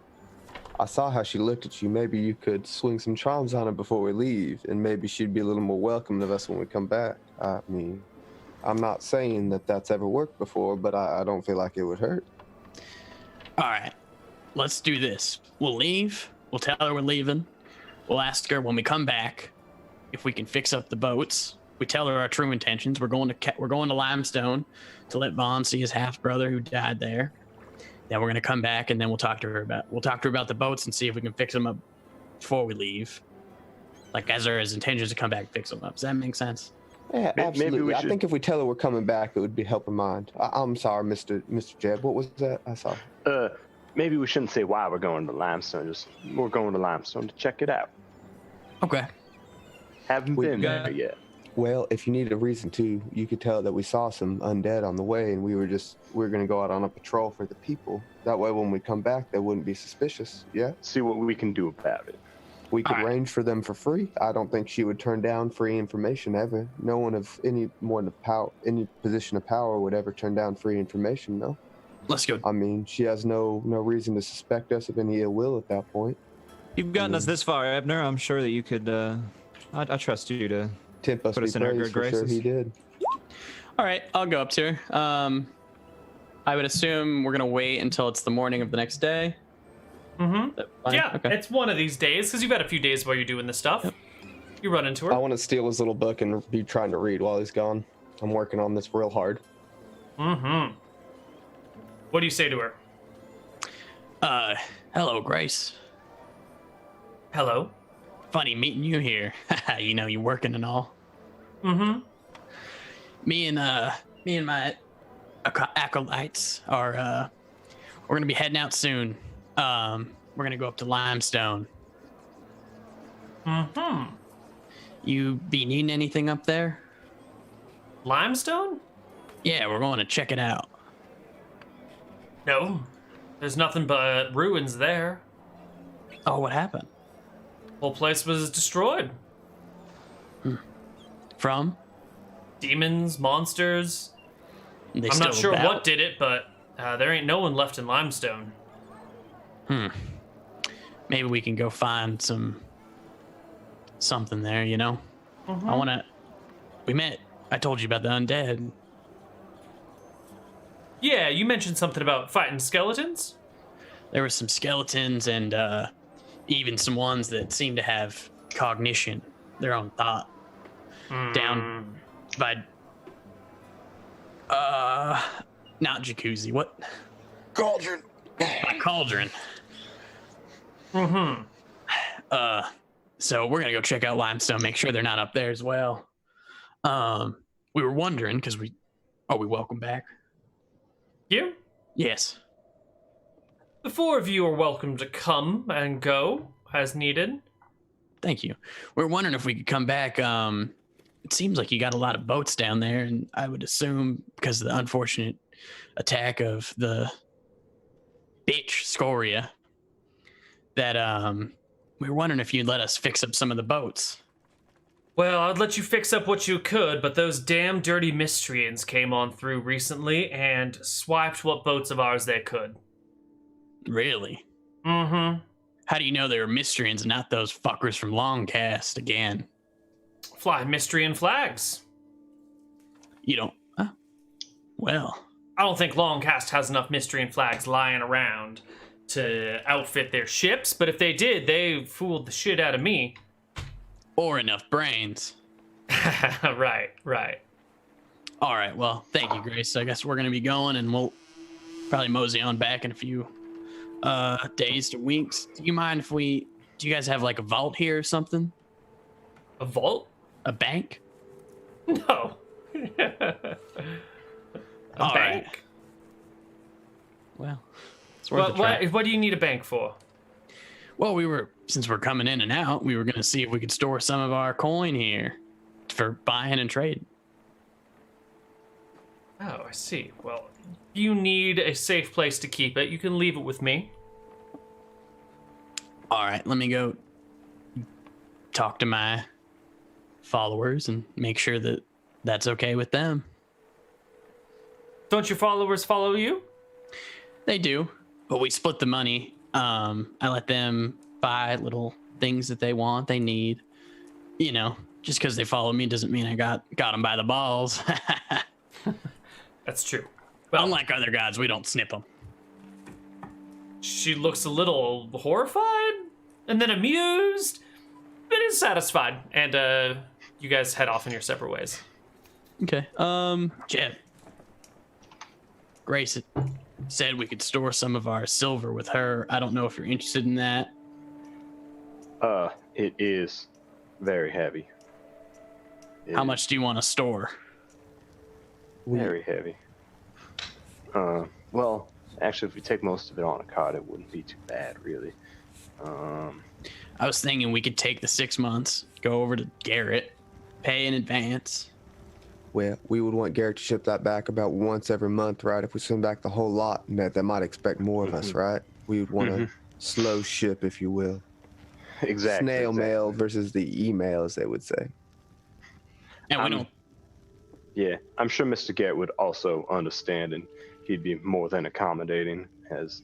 I saw how she looked at you. Maybe you could swing some charms on her before we leave, and maybe she'd be a little more welcome of us when we come back. I mean, I'm not saying that that's ever worked before, but I don't feel like it would hurt. All right, let's do this. We'll leave. We'll tell her we're leaving. We'll ask her when we come back if we can fix up the boats. We tell her our true intentions. We're going to Limestone to let Vaughn see his half brother who died there. Then we're gonna come back and then we'll talk to her about the boats and see if we can fix them up before we leave. Like as her intentions to come back and fix them up. Does that make sense? Yeah, Maybe absolutely. we I should- think if we tell her we're coming back, it would be help her mind. I'm sorry, Mr. Jeb. What was that? I saw. Maybe we shouldn't say why we're going to Limestone. Just we're going to Limestone to check it out. Okay. Haven't been got- there yet. Well, if you needed a reason to, you could tell that we saw some undead on the way, and we were going to go out on a patrol for the people. That way, when we come back, they wouldn't be suspicious. Yeah, See what we can do about it. we could All right. range for them for free. I don't think she would turn down free information ever. No one of any position of power would ever turn down free information. No, Let's go. I mean she has no reason to suspect us of any ill will at that point. You've gotten us this far, Ebnur. I'm sure that you could. I trust you to. Temp us Put be us in our praised, good for sure graces. he did. All right, I'll go up to her. I would assume we're gonna wait until it's the morning of the next day. Mm-hmm. That fine? Yeah, Okay. it's one of these days because you've got a few days while you're doing this stuff. You run into her. I want to steal his little book and be trying to read while he's gone. I'm working on this real hard. Mm-hmm. What do you say to her? Hello, Grace. Hello. Funny meeting you here. You know, you're working and all. Mm-hmm. Me and my acolytes are we're gonna be heading out soon. we're gonna go up to Limestone. Mm-hmm. You be needing anything up there? Limestone? Yeah, we're going to check it out. No. There's nothing but ruins there. Oh, what happened? Whole place was destroyed. From? Demons, monsters. They I'm not still sure about? what did it, but there ain't no one left in Limestone. Maybe we can go find something there, you know? I told you about the undead. Yeah, you mentioned something about fighting skeletons? There were some skeletons and even some ones that seem to have cognition, their own thought. Down by not jacuzzi, what? Cauldron. By cauldron. So we're gonna go check out Limestone, make sure they're not up there as well. We were wondering because are we welcome back? You? Yes. The four of you are welcome to come and go as needed. Thank you. We're wondering if we could come back. It seems like you got a lot of boats down there, and I would assume because of the unfortunate attack of the bitch Scoria that we were wondering if you'd let us fix up some of the boats. Well, I'd let you fix up what you could, but those damn dirty Mystrians came on through recently and swiped what boats of ours they could. Really? Mm-hmm. How do you know they were Mystrians and not those fuckers from Longcast again? Fly Mystrian flags. You don't... Well... I don't think Longcast has enough Mystrian flags lying around to outfit their ships, but if they did, they fooled the shit out of me. Or enough brains. Right. All right, well, thank you, Grace. I guess we're going to be going, and we'll probably mosey on back in a few days to weeks. Do you mind if do you guys have like a vault here or something? A vault? A bank? No. All bank? right. Well, it's worth a try. What do you need a bank for? Well, since we're coming in and out, we were going to see if we could store some of our coin here for buying and trading. Oh, I see. Well, you need a safe place to keep it. You can leave it with me. All right, let me go talk to my followers and make sure that that's okay with them. Don't your followers follow you? They do, but we split the money. I let them buy little things that they want, they need. You know, just because they follow me doesn't mean I got them by the balls. That's true. Well, unlike other gods, we don't snip them. She looks a little horrified, and then amused, but is satisfied. And you guys head off in your separate ways. Okay. Jeb. Grace said we could store some of our silver with her. I don't know if you're interested in that. It is very heavy. How much do you want to store? Very heavy. Well, actually, if we take most of it on a cart, it wouldn't be too bad, really. I was thinking we could take the 6 months, go over to Garrett, pay in advance. Well, we would want Garrett to ship that back about once every month, right? If we send back the whole lot, they might expect more of us, right? We would want a slow ship, if you will. Exactly. Snail mail versus the email, as they would say. And we don't... Yeah, I'm sure Mr. Garrett would also understand, and he'd be more than accommodating, as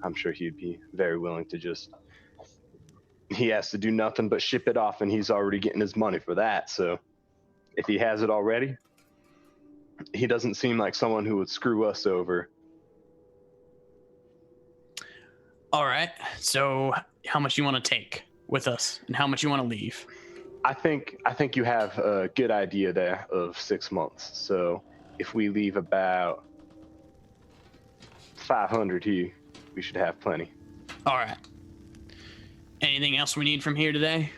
I'm sure he'd be very willing to just... He has to do nothing but ship it off, and he's already getting his money for that, so if he has it already, he doesn't seem like someone who would screw us over. All right, so how much you want to take with us, and how much you want to leave? I think you have a good idea there of 6 months. So if we leave about 500 here, we should have plenty. All right. Anything else we need from here today?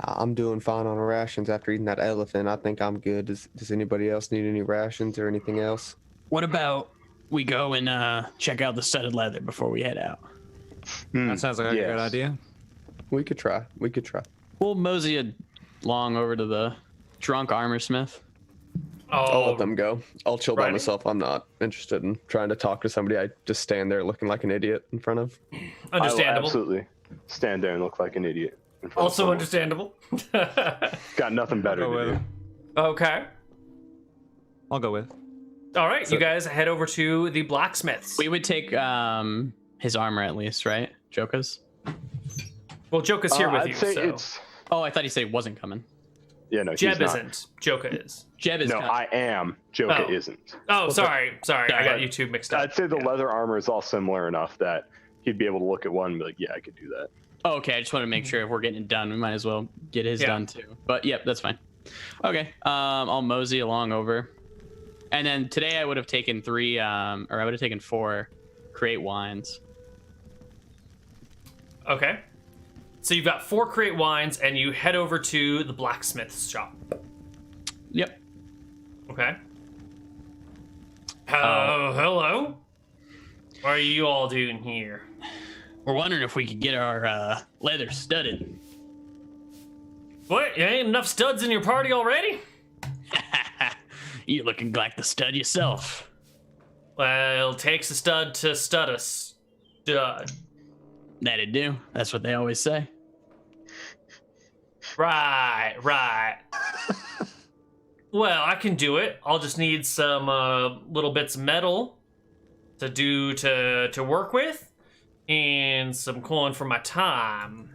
I'm doing fine on rations after eating that elephant. I think I'm good. Does anybody else need any rations or anything else? What about we go and check out the studded leather before we head out? That sounds like a good idea. We could try. We'll mosey along over to the drunk armor smith. I'll Oh, let them go. I'll chill by Righty. myself. I'm not interested in trying to talk to somebody. I just stand there looking like an idiot in front of. I will understandable. absolutely stand there and look like an idiot. in front of Also someone. understandable. Got nothing better Go to with do. it. Okay. I'll go with. All right, you guys head over to the blacksmiths. We would take his armor at least, right? Joka's? Well, Joka's here with I'd you, say so it's. Oh, I thought he said he wasn't coming. Yeah, no, Jeb he's not. isn't. Joka is. Jeb is No, coming. I am. Joka Oh. isn't. Oh, sorry. I got But you two mixed up. I'd say the Yeah. leather armor is all similar enough that he'd be able to look at one and be like, yeah, I could do that. Oh, okay, I just want to make sure if we're getting it done, we might as well get his Yeah. done too. But yep, that's fine. Okay, I'll mosey along over. And then today I would have taken 4 create wines. Okay. So you've got 4 crate wines, and you head over to the blacksmith's shop. Yep. Okay. Hello. What are you all doing here? We're wondering if we could get our leather studded. What? There ain't enough studs in your party already? You're looking like the stud yourself. Well, it takes a stud to stud a stud. That'd do. That's what they always say. Right. Well, I can do it. I'll just need some little bits of metal to work with, and some coin for my time.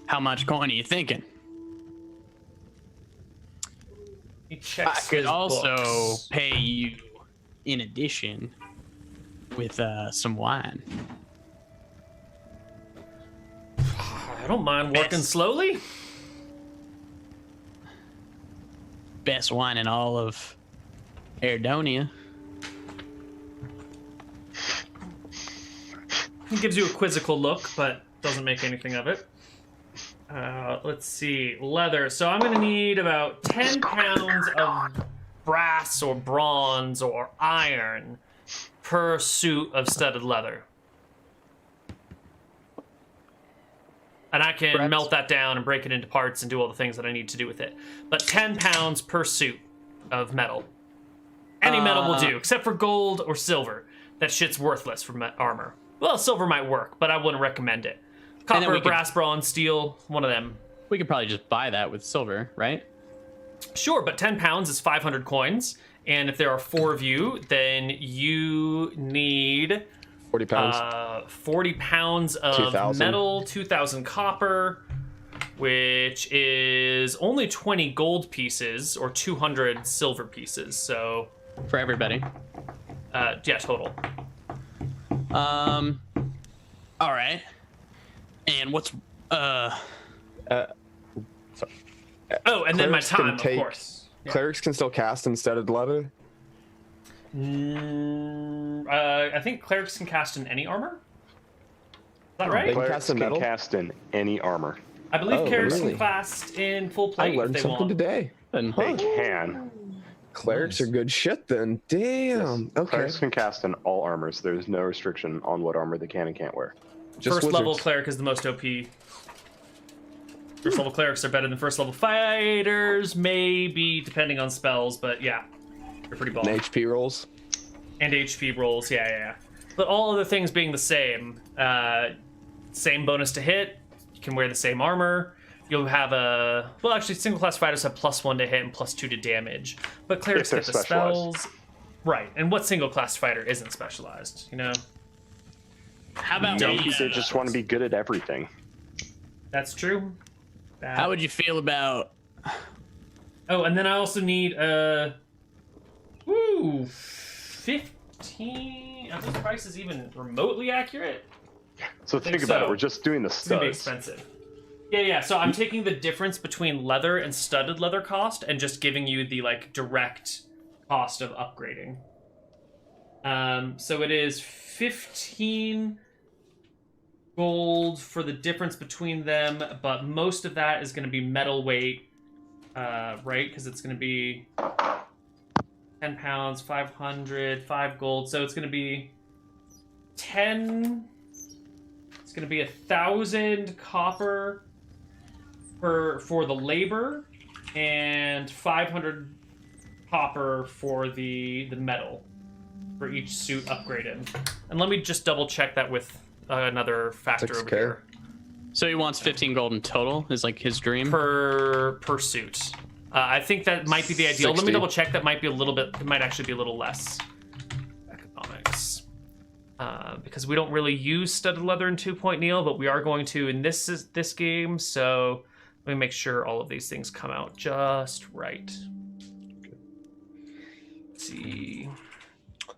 How much coin are you thinking? He checks I could his also books. pay you in addition with some wine. I don't mind working Best. slowly. Best wine in all of Erdonia. He gives you a quizzical look, but doesn't make anything of it. Let's see. Leather. So I'm going to need about 10 pounds of brass or bronze or iron per suit of studded leather. And I can melt that down and break it into parts and do all the things that I need to do with it. But 10 pounds per suit of metal. Any metal will do, except for gold or silver. That shit's worthless for armor. Well, silver might work, but I wouldn't recommend it. then Copper, we could- brass, bronze, steel, one of them. We could probably just buy that with silver, right? Sure, but 10 pounds is 500 coins. And if there are 4 of you, then you need 40 pounds. 40 pounds of 2,000. metal, 2,000 copper, which is only 20 gold pieces or 200 silver pieces. So, For everybody. yeah, total. All right. And what's Oh, and then my Clerics can time, of take- course. Clerics can still cast instead of leather. I think clerics can cast in any armor. Is that They right? can Clerics cast in can metal? cast in any armor. I believe Oh, clerics really? can cast in full I plate if learned they something want. today. Then They can. Clerics are good shit then. Damn. Okay. Clerics can cast in all armors. There's no restriction on what armor they can and can't wear. Just First level wizards. cleric is the most OP. First level clerics are better than first level fighters, maybe depending on spells, but yeah, they're pretty And ball. HP rolls. And HP rolls, yeah. But all other things being the same, same bonus to hit. You can wear the same armor. You'll have well, actually, single class fighters have +1 to hit and +2 to damage, but clerics they're get the specialized. spells. Right, and what single class fighter isn't specialized? You know, how about Maybe we, they just want to be good at everything. that's true. how would you feel about Oh, and then I also need 15. Are those prices even remotely accurate? So think about so. it. We're just doing the It's gonna be studs. expensive. Yeah. So I'm taking the difference between leather and studded leather cost and just giving you the like direct cost of upgrading. So it is 15 gold for the difference between them, but most of that is going to be metal weight, right? Because it's going to be 10 pounds, 500, 5 gold. So it's going to be 10. It's going to be 1,000 copper for the labor, and 500 copper for the metal for each suit upgraded. And let me just double check that with another factor over 6K. here. So he wants 15 gold in total, is like his dream? Per suit. I think that might be the ideal. Let 60. me double check. That might be a little bit. It might actually be a little less. Economics, because we don't really use studded leather in 2 Neal, but we are going to in this game. So let me make sure all of these things come out just right. Let's see.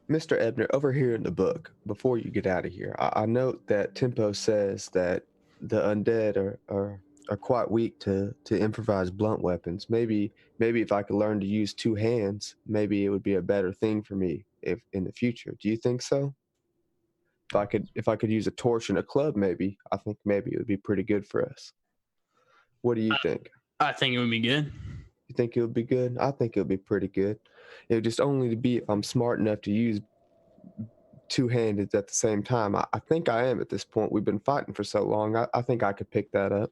Mr. Ebnur, over here in the book, before you get out of here, I note that Tempo says that the undead are quite weak to improvise blunt weapons. Maybe if I could learn to use 2 hands, maybe it would be a better thing for me if in the future. Do you think so? If I could use a torch and a club, maybe I think maybe it would be pretty good for us. What do you think? I think it would be good. You think it would be good? I think it would be pretty good. It would just only be if I'm smart enough to use 2-handed at the same time. I think I am at this point. We've been fighting for so long. I think I could pick that up.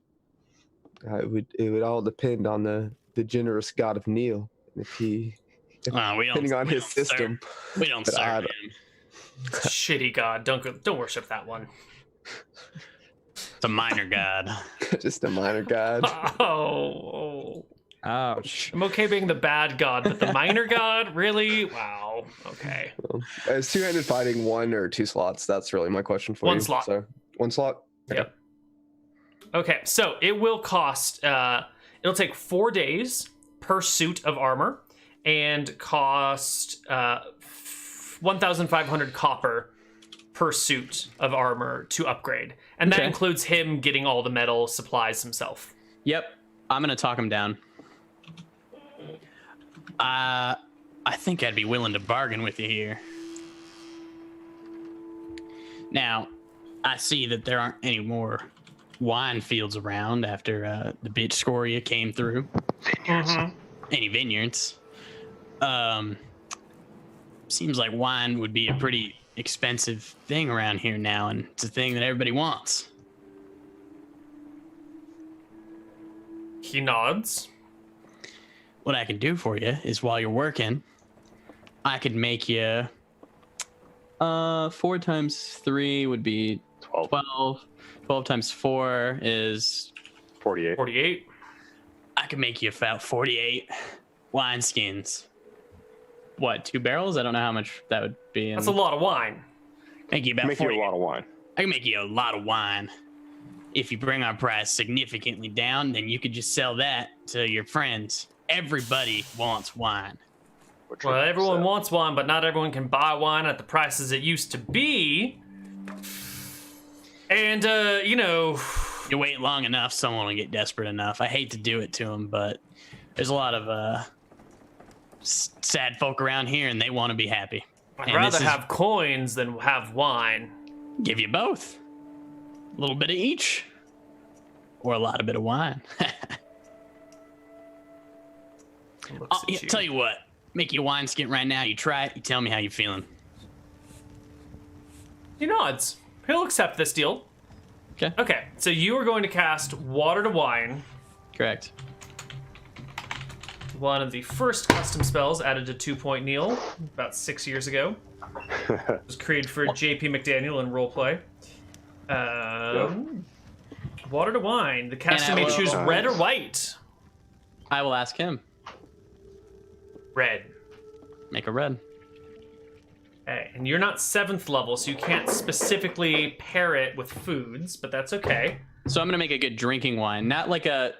It would all depend on the generous god of Neal. Depending on his system. We don't But serve him. Shitty god. Don't worship that one. It's a minor god. Just a minor god. Oh. Ouch. I'm okay being the bad god, but the minor god? Really? Wow. Okay. Is 2-handed fighting 1 or 2 slots? That's really my question for you. 1 slot. So 1 slot? Okay. Yep. Okay, so it will cost, it'll take 4 days per suit of armor and cost 1,500 copper per suit of armor to upgrade. And that Okay. includes him getting all the metal supplies himself. Yep. I'm going to talk him down. I think I'd be willing to bargain with you here. Now, I see that there aren't any more wine fields around after the bitch scoria came through. Any vineyards. Seems like wine would be a pretty expensive thing around here now, and it's a thing that everybody wants. He nods. What I can do for you is while you're working, I could make you 4 times 3 would be 12. 12 times 4 is 48. 48. I could make you about 48 wineskins. what, 2 barrels? I don't know how much that would be. That's a lot of wine. Make you about Make you 40. a lot of wine. I can make you a lot of wine. If you bring our price significantly down, then you could just sell that to your friends. Everybody wants wine. Which Well, is- everyone wants wine, but not everyone can buy wine at the prices it used to be. And, You wait long enough, someone will get desperate enough. I hate to do it to them, but there's a lot of sad folk around here, and they want to be happy. I'd And rather this is- have coins than have wine. Give you both. A little bit of each. Or a lot of bit of wine. Looks at you. Tell you what. Make you a wineskin right now. You try it. You tell me how you're feeling. He nods. He'll accept this deal. Okay. Okay, so you are going to cast Water to Wine, Correct. one of the first custom spells added to 2 Neal about 6 years ago. It was created for JP McDaniel in roleplay. Water to Wine. The caster And I may will- choose red or white. I will ask him. Red. Make a red. Okay, and you're not 7th level, so you can't specifically pair it with foods, but that's okay. So I'm gonna make a good drinking wine. Not like a.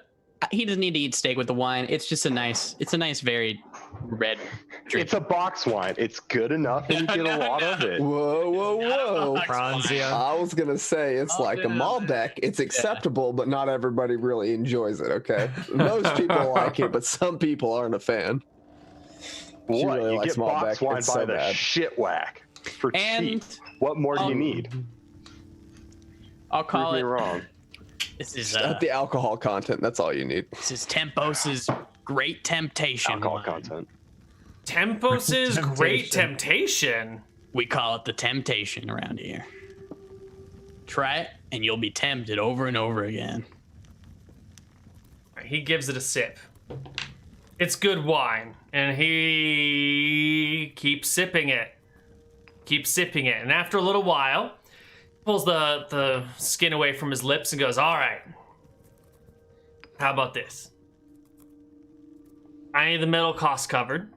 He doesn't need to eat steak with the wine. It's just a nice. It's a nice, very red drink. It's a box wine. It's good enough, and you get a lot of it. Whoa, whoa, whoa. Franzia. I was going to say, it's like a Malbec. It's acceptable, but not everybody really enjoys it, okay? Most people like it, but some people aren't a fan. She What? really You likes get box Malbec. wine It's by so the bad. shit whack for And- cheap. What more do you need? I'll Prove call me it. wrong. This is At the alcohol content, that's all you need. Tempos' Great Temptation Alcohol wine. content. Tempos' Great Temptation. We call it the temptation around here. Try it, and you'll be tempted over and over again. He gives it a sip. It's good wine, and he keeps sipping it. And after a little while, pulls the skin away from his lips and goes, all right, how about this? I need the metal cost covered,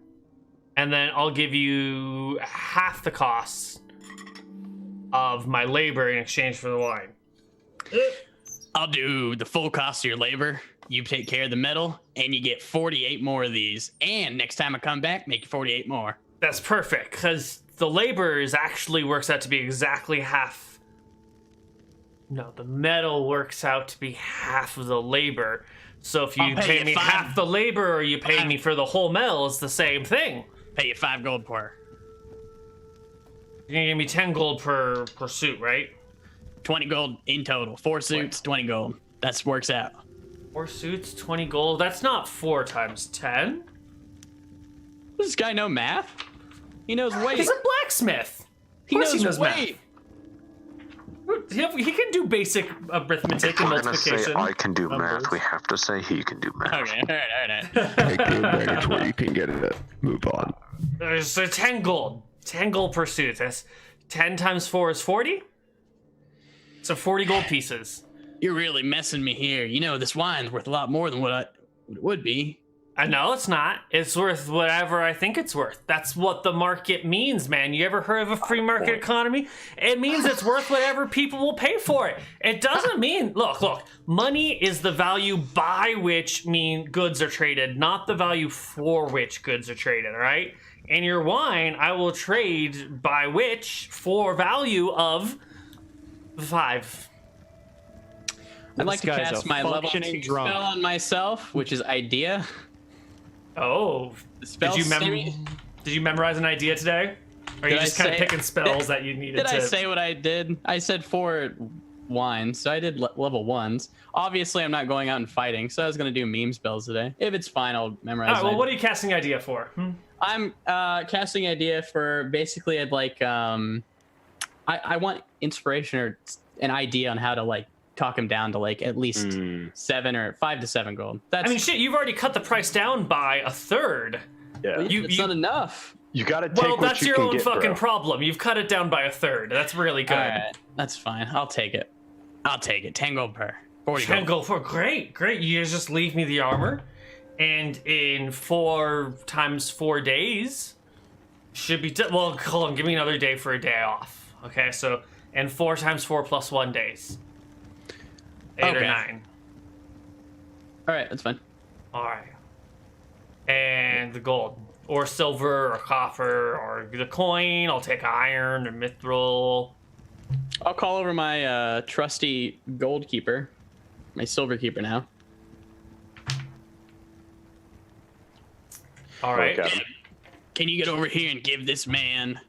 and then I'll give you half the cost of my labor in exchange for the wine. I'll do the full cost of your labor. You take care of the metal, and you get 48 more of these. And next time I come back, make you 48 more. That's perfect, because the labor actually works out to be exactly half. No, the metal works out to be half of the labor. So if you pay me half the labor or you pay me for the whole metal, it's the same thing. Pay you 5 gold per. You're gonna give me 10 gold per suit, right? 20 gold in total. 4 suits, 20 gold. That works out. 4 suits, 20 gold. That's not 4 times 10. Does this guy know math? He knows weight. He's a blacksmith. He knows math. weight. He can do basic arithmetic and We're gonna multiplication. say I can do numbers. math. We have to say he can do math. Okay, all right. Take the advantage where you can get it. Move on. So 10 gold. 10 gold per suit. That's 10 times 4 is 40. So 40 gold pieces. You're really messing me here. You know, this wine's worth a lot more than what it would be. I know it's not. It's worth whatever I think it's worth. That's what the market means, man. You ever heard of a free market economy? It means it's worth whatever people will pay for it. It doesn't mean, look, money is the value by which goods are traded, not the value for which goods are traded, all right? And your wine, I will trade by which for value of 5. I'd like to guy's cast a my level 2 functioning drunk. spell on myself, which is idea. Oh, The spell did you memorize an idea today? Or are you Did I just kind of say- picking spells that you needed Did to... I say what I did? I said 4 wines, so I did level 1s. Obviously, I'm not going out and fighting, so I was going to do meme spells today. If it's fine, I'll memorize All right, well, it. what are you casting idea for? I'm casting idea for basically I'd like I want inspiration or an idea on how to like talk him down to like at least 7 or 5 to 7 gold. That's I mean, shit, you've already cut the price down by a third. Yeah. it's not enough. You gotta take Well, what that's you your can own get, fucking bro. problem. You've cut it down by a third. That's really good. All right, that's fine. I'll take it. 10 gold per. 40 10 gold. gold for great. You guys just leave me the armor, and in 4 times 4 days, should be well. Hold on, give me another day for a day off. Okay, so and 4 times 4 plus 1 days. 8 or Okay. 9. All right, that's fine. All right. And the gold, or silver, or copper, or the coin. I'll take iron or mithril. I'll call over my trusty gold keeper, my silver keeper now. All right. Okay. Can you get over here and give this man,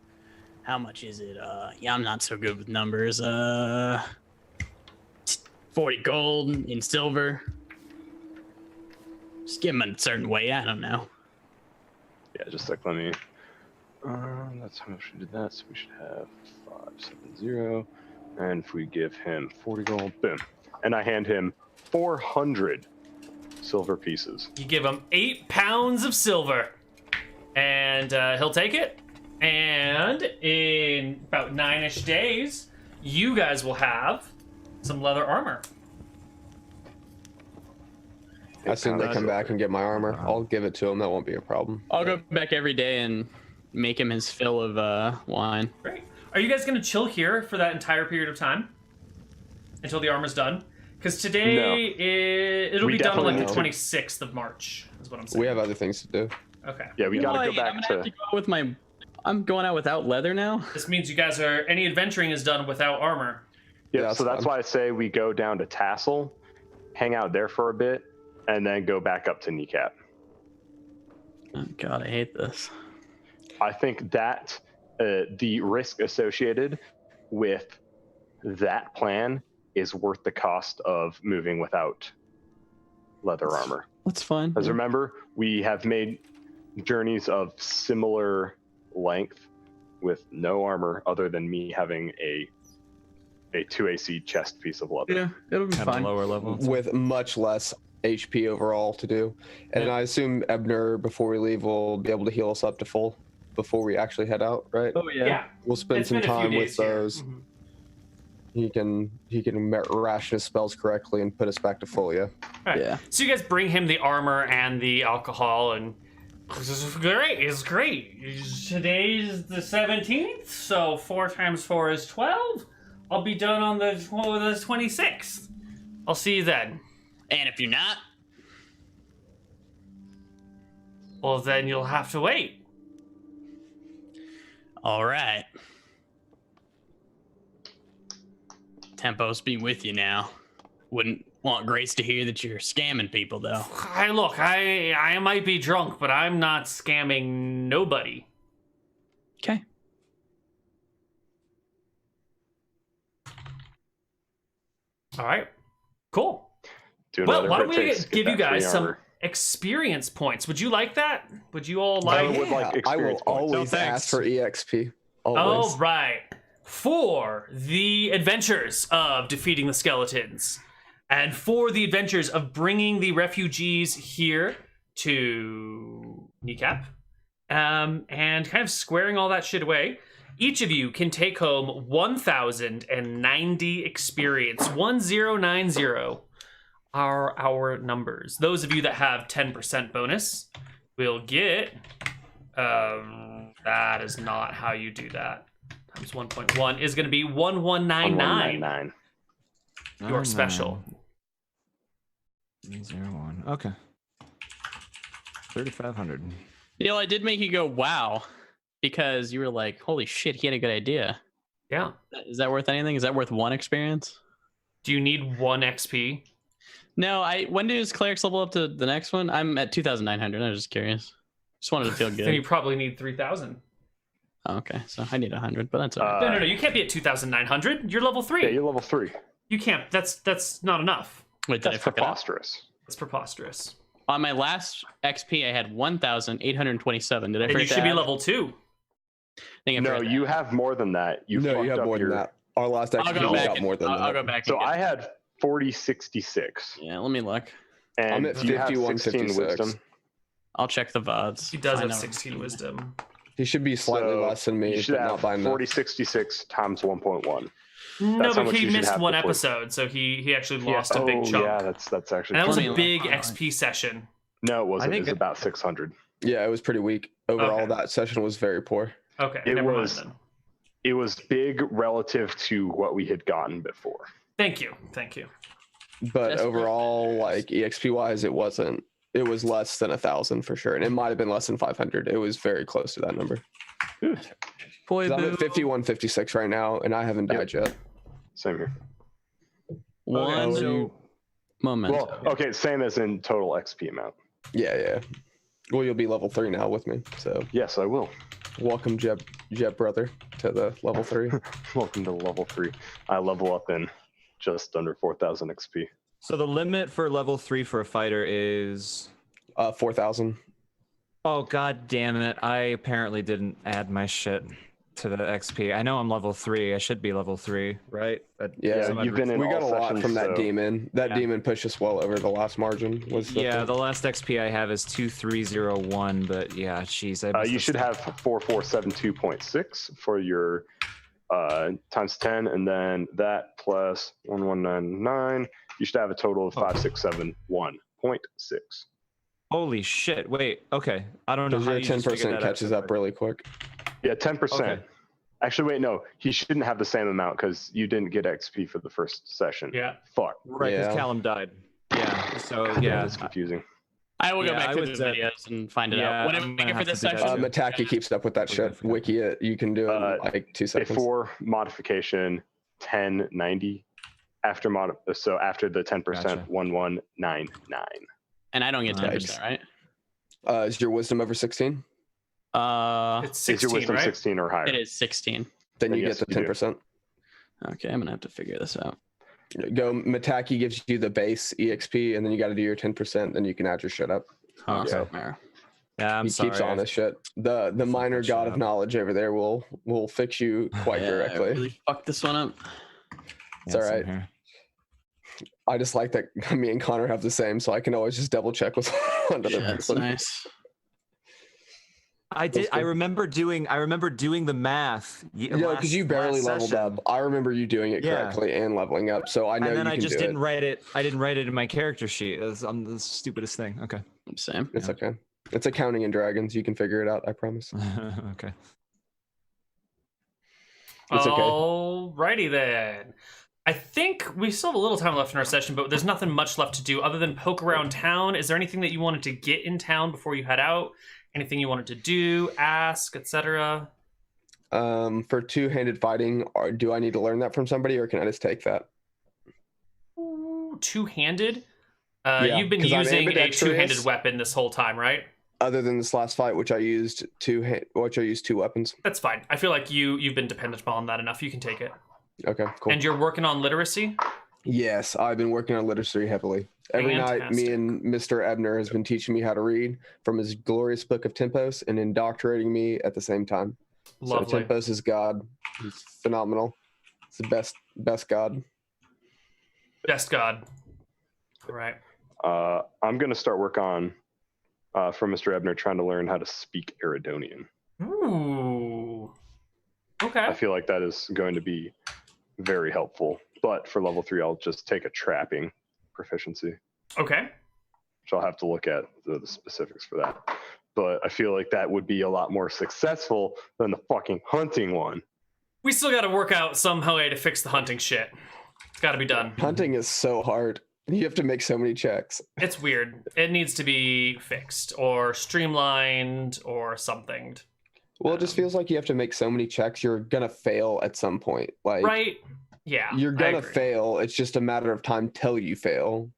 how much is it? Yeah, I'm not so good with numbers. 40 gold in silver. Just give him a certain weight. I don't know. Yeah, just like let me. That's how much we did that. So we should have 570. And if we give him 40 gold, boom. And I hand him 400 silver pieces. You give him 8 pounds of silver, and he'll take it. And in about 9-ish days, you guys will have some leather armor. As soon as I come back and get my armor, I'll give it to him. That won't be a problem. I'll go back every day and make him his fill of wine. Great. Are you guys going to chill here for that entire period of time until the armor's done? Because today it'll We be done on like the definitely 26th of March, is what I'm saying. We have other things to do. Okay. Yeah, we gotta go I'm back gonna have to go with my. I'm going out without leather now. This means you guys are, any adventuring is done without armor. Yeah, Yeah, so that's that's fine. why I say we go down to Tassel, hang out there for a bit, and then go back up to Kneecap. Oh, God, I hate this. I think that the risk associated with that plan is worth the cost of moving without leather armor. That's fine. As remember, we have made journeys of similar length with no armor other than me having a 2 AC chest piece of leather. Yeah, it'll be At a fine. lower level. with much less HP overall to do. And I assume Ebnur, before we leave, will be able to heal us up to full before we actually head out, right? Oh yeah. We'll spend It's some been a few time days with here. those. Mhm. He can ration his spells correctly and put us back to full, yeah. All right. Yeah. So you guys bring him the armor and the alcohol, and this is great. It's great. Today's the 17th, so 4 times 4 is 12. I'll be done on the 26th. I'll see you then. And if you're not, Well, then you'll have to wait. all right. Tempos be with you now. Wouldn't want Grace to hear that you're scamming people, though. I might be drunk, but I'm not scamming nobody. Okay. All right. Cool. Do Well, another why don't crit we taste, get give you that free guys some armor. experience points? Would you like that? Would you all I like? would like I will experience points. always No, thanks. ask for EXP. Always. Oh, right. For the adventures of defeating the skeletons, and for the adventures of bringing the refugees here to Kneecap, and kind of squaring all that shit away, each of you can take home 1,090 experience. 1090 are our numbers. Those of you that have 10% bonus will get. That is not how you do that. Times 1.1 is going to be 1199. 1199. Your special. 301. Okay. 3,500. Neal, I did make you go, wow, because you were like, holy shit, he had a good idea. Yeah. Is that worth anything? Is that worth 1 experience? Do you need 1 XP? No, when does clerics level up to the next one? I'm at 2,900. I was just curious. Just wanted to feel Then you good. probably need 3,000. Oh, okay, so I need 100, but that's all right. No, you can't be at 2,900. You're level 3. Yeah, you're level 3. You can't. That's not enough. Wait, did I That's fuck it up? preposterous. That's preposterous. On my last XP, I had 1,827. Did I Then forget you should to be add? level 2. Think I No, forgot to you add. have more than that. You No, fucked you have up more than your... that. Our last I'll XP go back. got more than I'll that. go back. So and get I had 4066. Yeah, let me look. And I'm at you have 5156. 16 wisdom. I'll check the VODs. He does Find have out. 16 wisdom. He should be slightly So less than me, You should but not have by enough. 4066 times 1.1. No, That's how but much he you should missed have 1 before. episode, so he actually lost a big Oh, chunk. yeah, that's actually... And that was Let a me big look. XP session. No, it wasn't. I It think was it- about 600. Yeah, it was pretty weak. Overall, Okay. that session was very poor. Okay, It never was- mind then. It was big relative to what we had gotten before. Thank you. Thank you. But That's overall, like EXP wise, it wasn't. It was less than 1,000 for sure, and it might have been less than 500. It was very close to that number. 'Cause I'm at 5156 right now, and I haven't died yet. Same here. One so moment. Well, okay, same as in total XP amount. Yeah. Well, you'll be level 3 now with me, so Yes, I will. welcome, Jeb brother, to the level 3. Welcome to level 3. I level up in just under 4,000 XP. So the limit for level 3 for a fighter is... 4,000. Oh, god damn it. I apparently didn't add my shit to the XP. I know I'm level 3. I should be level 3, right? Yeah, you've been in we got a all lot sessions, from that so- demon. That Yeah. demon pushed us well over the last margin. Was the Yeah, thing. the last XP I have is 2301, but yeah, jeez. I must You have should have 4472.6 for your times 10, and then that plus 1199. You should have a total of 5671.6. Holy shit! Wait, okay. I don't know Because how your you just figured 10% that out catches so up quick. really quick. Yeah, 10%. Okay. Actually, wait, no. He shouldn't have the same amount because you didn't get XP for the first session. Yeah. Fuck. Right, because Yeah. Callum died. Yeah. So God, yeah. That's confusing. I will go Yeah, back I to the was, videos and find it yeah, out. What I'm did we gonna get for have this to do that session? too. Mctacky keeps up with that shit. forgot. Wiki it. You can do it in like 2 seconds. Before modification, 1090. After so after the 10%, Gotcha. 1199. And I don't get 10%, Nice. right? Is your wisdom over 16? It's Is 16, your wisdom right? 16 or higher? It is 16. Then you Yes, get the you do. 10%. Okay, I'm gonna have to figure this out. Go. Mctacky gives you the base EXP, and then you got to do your 10%. Then you can add your shit up. Oh, Okay. there. Yeah, I'm he sorry. keeps on this shit. The minor that god shit of up. knowledge over there will fix you quite Yeah, I directly. really fucked this one up. It's Yeah, all same right. here. I just like that me and Connor have the same, so I can always just double check with another Yeah, that's person. nice. I did. I good. remember doing the math. Yeah, because you barely leveled up. I remember you doing it Yeah. correctly and leveling up, so I know And then you I can just do didn't it. write it. I didn't write it in my character sheet. I'm the stupidest thing. Okay. Same. It's okay. It's accounting and dragons. You can figure it out. I promise. Okay. It's okay. Alrighty then. I think we still have a little time left in our session, but there's nothing much left to do other than poke around town. Is there anything that you wanted to get in town before you head out? Anything you wanted to do, ask, etc.? For two-handed fighting, do I need to learn that from somebody, or can I just take that? Two-handed? Yeah, You've been 'cause I'm using a ambidextrous. two-handed weapon this whole time, right? Other than this last fight, which I used two weapons. That's fine. I feel like you've been dependent upon that enough. You can take it. Okay, cool. And you're working on literacy? Yes, I've been working on literacy heavily. Every night, me and Mr. Ebnur has been teaching me how to read from his glorious book of Tempos and indoctrinating me at the same time. Lovely. So Tempos is God. He's phenomenal. It's the best God. Best god. All right. I'm going to start work on, from Mr. Ebnur, trying to learn how to speak Eridonian. Ooh. Okay. I feel like that is going to be very helpful. But for level 3, I'll just take a trapping proficiency, Okay. which I'll have to look at the specifics for that. But I feel like that would be a lot more successful than the fucking hunting one. We still got to work out some way to fix the hunting shit. It's got to be done. Hunting is so hard. You have to make so many checks. It's weird. It needs to be fixed or streamlined or something. Well, it just feels like you have to make so many checks. You're gonna fail at some point. Like, Right? Yeah. you're I gonna agree. fail. It's just a matter of time till you fail.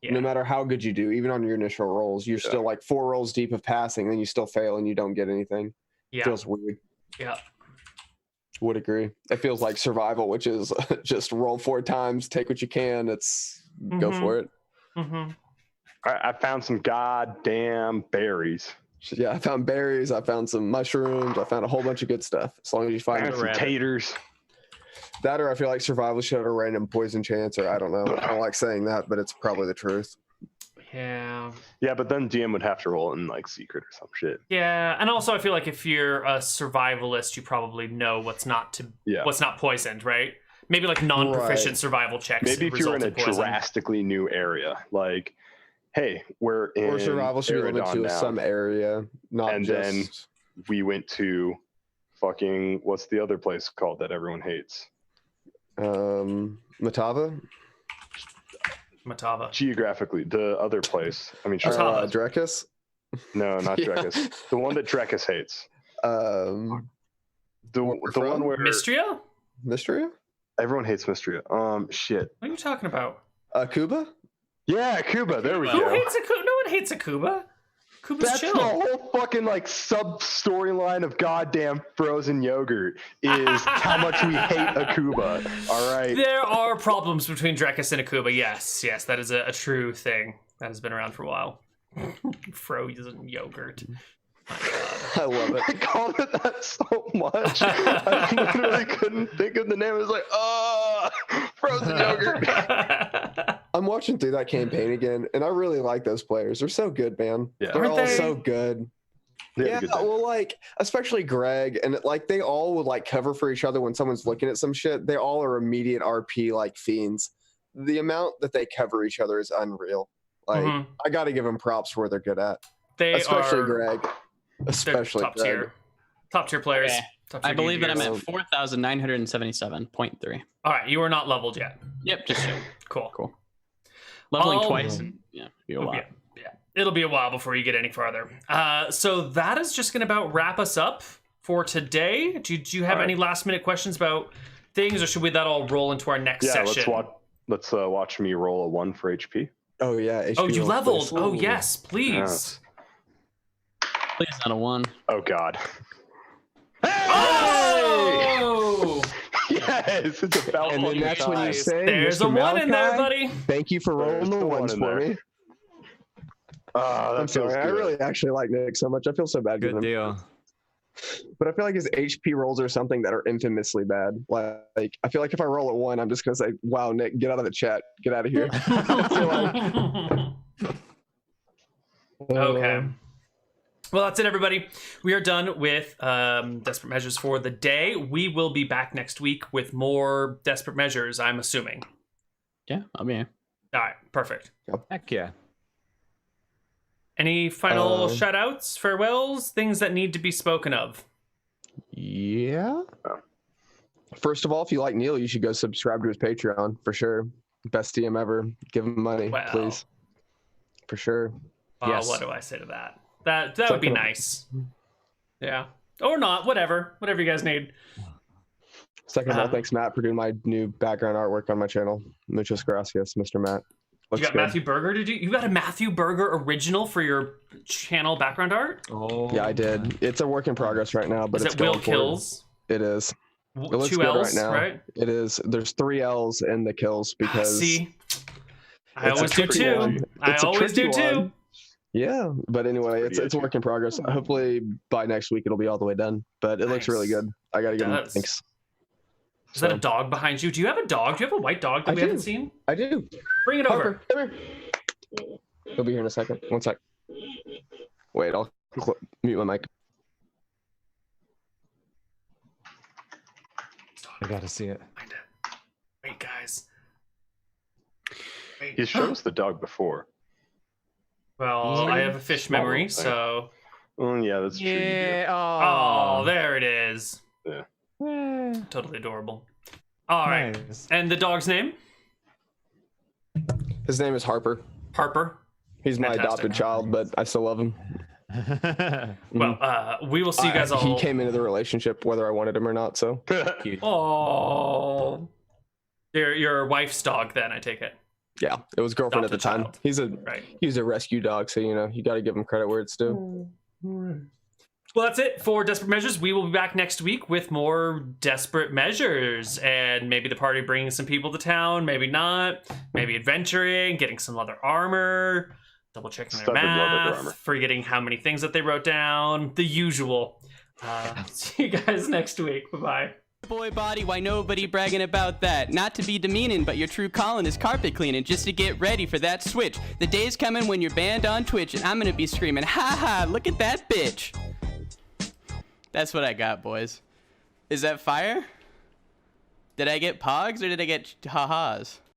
Yeah. No matter how good you do, even on your initial rolls, you're still like 4 rolls deep of passing, then you still fail and you don't get anything. Yeah. Feels weird. Yeah. Would agree. It feels like survival, which is just roll 4 times, take what you can. Go Mhm. for it. Mm-hmm. I found some goddamn berries. Yeah, I found berries. I found some mushrooms. I found a whole bunch of good stuff. As long as you find Found some rabbit. taters. that, or I feel like survival should have a random poison chance, or I don't know. I don't like saying that, but it's probably the truth. Yeah. Yeah, but then DM would have to roll in like secret or some shit. Yeah. And also, I feel like if you're a survivalist, you probably know what's not poisoned, right? Maybe like non-proficient Right. survival checks. Maybe if you're in a result poison. drastically new area, like, hey, we're in Or survival should be limited Eridon to now, some area, not and just. then we went to fucking, what's the other place called that everyone hates? Matava? Matava. Geographically, the other place. I mean, sure. Matava. Drekus? No, not Yeah. Drekus. The one that Drekus hates. Where The we're one from? where Mystria? Mystria? everyone hates Mystria. Shit. What are you talking about? Kuba? Yeah, Cuba. There we Who go. hates Akuba? No one hates Akuba. Kuba's That's chill. the whole fucking like sub storyline of goddamn frozen yogurt is how much we hate Akuba. All right. There are problems between Drekus and Akuba. Yes, that is a true thing that has been around for a while. Frozen yogurt. My God. I love it. I called it that so much. I literally couldn't think of the name. It was like, frozen yogurt. I'm watching through that campaign again, and I really like those players. They're so good, man. Yeah. They're Aren't all they? so good. They had Yeah, a good time. well, like, especially Greg, and like they all would like cover for each other when someone's looking at some shit. They all are immediate RP like fiends. The amount that they cover each other is unreal. Like, Mhm. I got to give them props for what they're good at. They Especially are Greg. they're Especially top Greg. tier players. Okay. Top tier I believe that I'm DDers. at 4,977.3. All right, you are not leveled yet. Yep, just Cool. cool. Leveling Oh. twice, and yeah, be a while. Yeah, it'll be a while before you get any farther. So that is just going to about wrap us up for today. Do you have All right. any last minute questions about things, or should we that all roll into our next Yeah, session? let's watch me roll a 1 for HP. Oh, yeah. Oh, HP you roll, leveled. please. Oh, yes, please. Yes. Please not a 1. Oh God. Oh! Yes, it's about And then fucking that's when you time. say, There's Mr. a 1 in there, Malachi, buddy. Thank you for rolling There's the the one ones in for there. me. Oh, I'm that feels sorry. I good. really actually like Nick so much. I feel so bad. Good giving him. deal. But I feel like his HP rolls are something that are infamously bad. Like I feel like if I roll at 1, I'm just gonna say, "Wow, Nick, get out of the chat. Get out of here." I feel like, Okay. Well, that's it, everybody. We are done with Desperate Measures for the day. We will be back next week with more Desperate Measures, I'm assuming. Yeah, I'll be here. All right, perfect. Heck yeah. Any final shout-outs, farewells, things that need to be spoken of? Yeah. First of all, if you like Neal, you should go subscribe to his Patreon for sure. Best DM ever. Give him money, Wow. please. For sure. Yes. What do I say to that? That would be nice. Yeah. Or not, whatever. Whatever you guys need. Second of all, thanks Matt for doing my new background artwork on my channel. Muchas gracias, Mr. Matt. You got Matthew Berger to do? You got a Matthew Berger original for your channel background art? Oh. Yeah, I did. It's a work in progress right now, but Is it's it Will going forward. Kills? It is. It looks 2 good L's, right now. right? It is. There's 3 L's in the kills because See? I it's a always do tricky too. one. I It's a always do tricky too. one. Yeah, but anyway, it's a work in progress. Hopefully by next week it'll be all the way done. But it looks really Nice. good. I gotta give him does. thanks. Is that a dog behind you? Do you have a dog? Do you have a white dog that I we do. haven't seen? I do. Bring it over. Harper, come here. He'll be here in a second. One sec. Wait, I'll mute my mic. I gotta see it. Find it. Wait, guys. Wait. He showed us the dog before. Well, I have a fish Small memory, little thing. so. Yeah, that's true. you do. Yeah. Oh, there it is. Yeah. Totally adorable. All right. Nice. And the dog's name? His name is Harper. Harper. He's my Fantastic. adopted child, but I still love him. Well, we will see you guys all. He came into the relationship whether I wanted him or not, so Cute. Oh. Your wife's dog, then, I take it. yeah, it was girlfriend at the Adopted time. child. He's Right. a rescue dog, so you got to give him credit where it's due. Well, that's it for Desperate Measures. We will be back next week with more Desperate Measures. And maybe the party bringing some people to town, maybe not. Maybe adventuring, getting some leather armor, double checking their Stuff in leather math, armor. forgetting how many things that they wrote down. The usual. See you guys next week. Bye-bye. Boy body, why nobody bragging about that? Not to be demeaning, but your true calling is carpet cleaning, just to get ready for that switch. The day's coming when you're banned on Twitch, and I'm gonna be screaming, ha ha, look at that bitch. That's what I got, boys. Is that fire? Did I get pogs or did I get ha-has?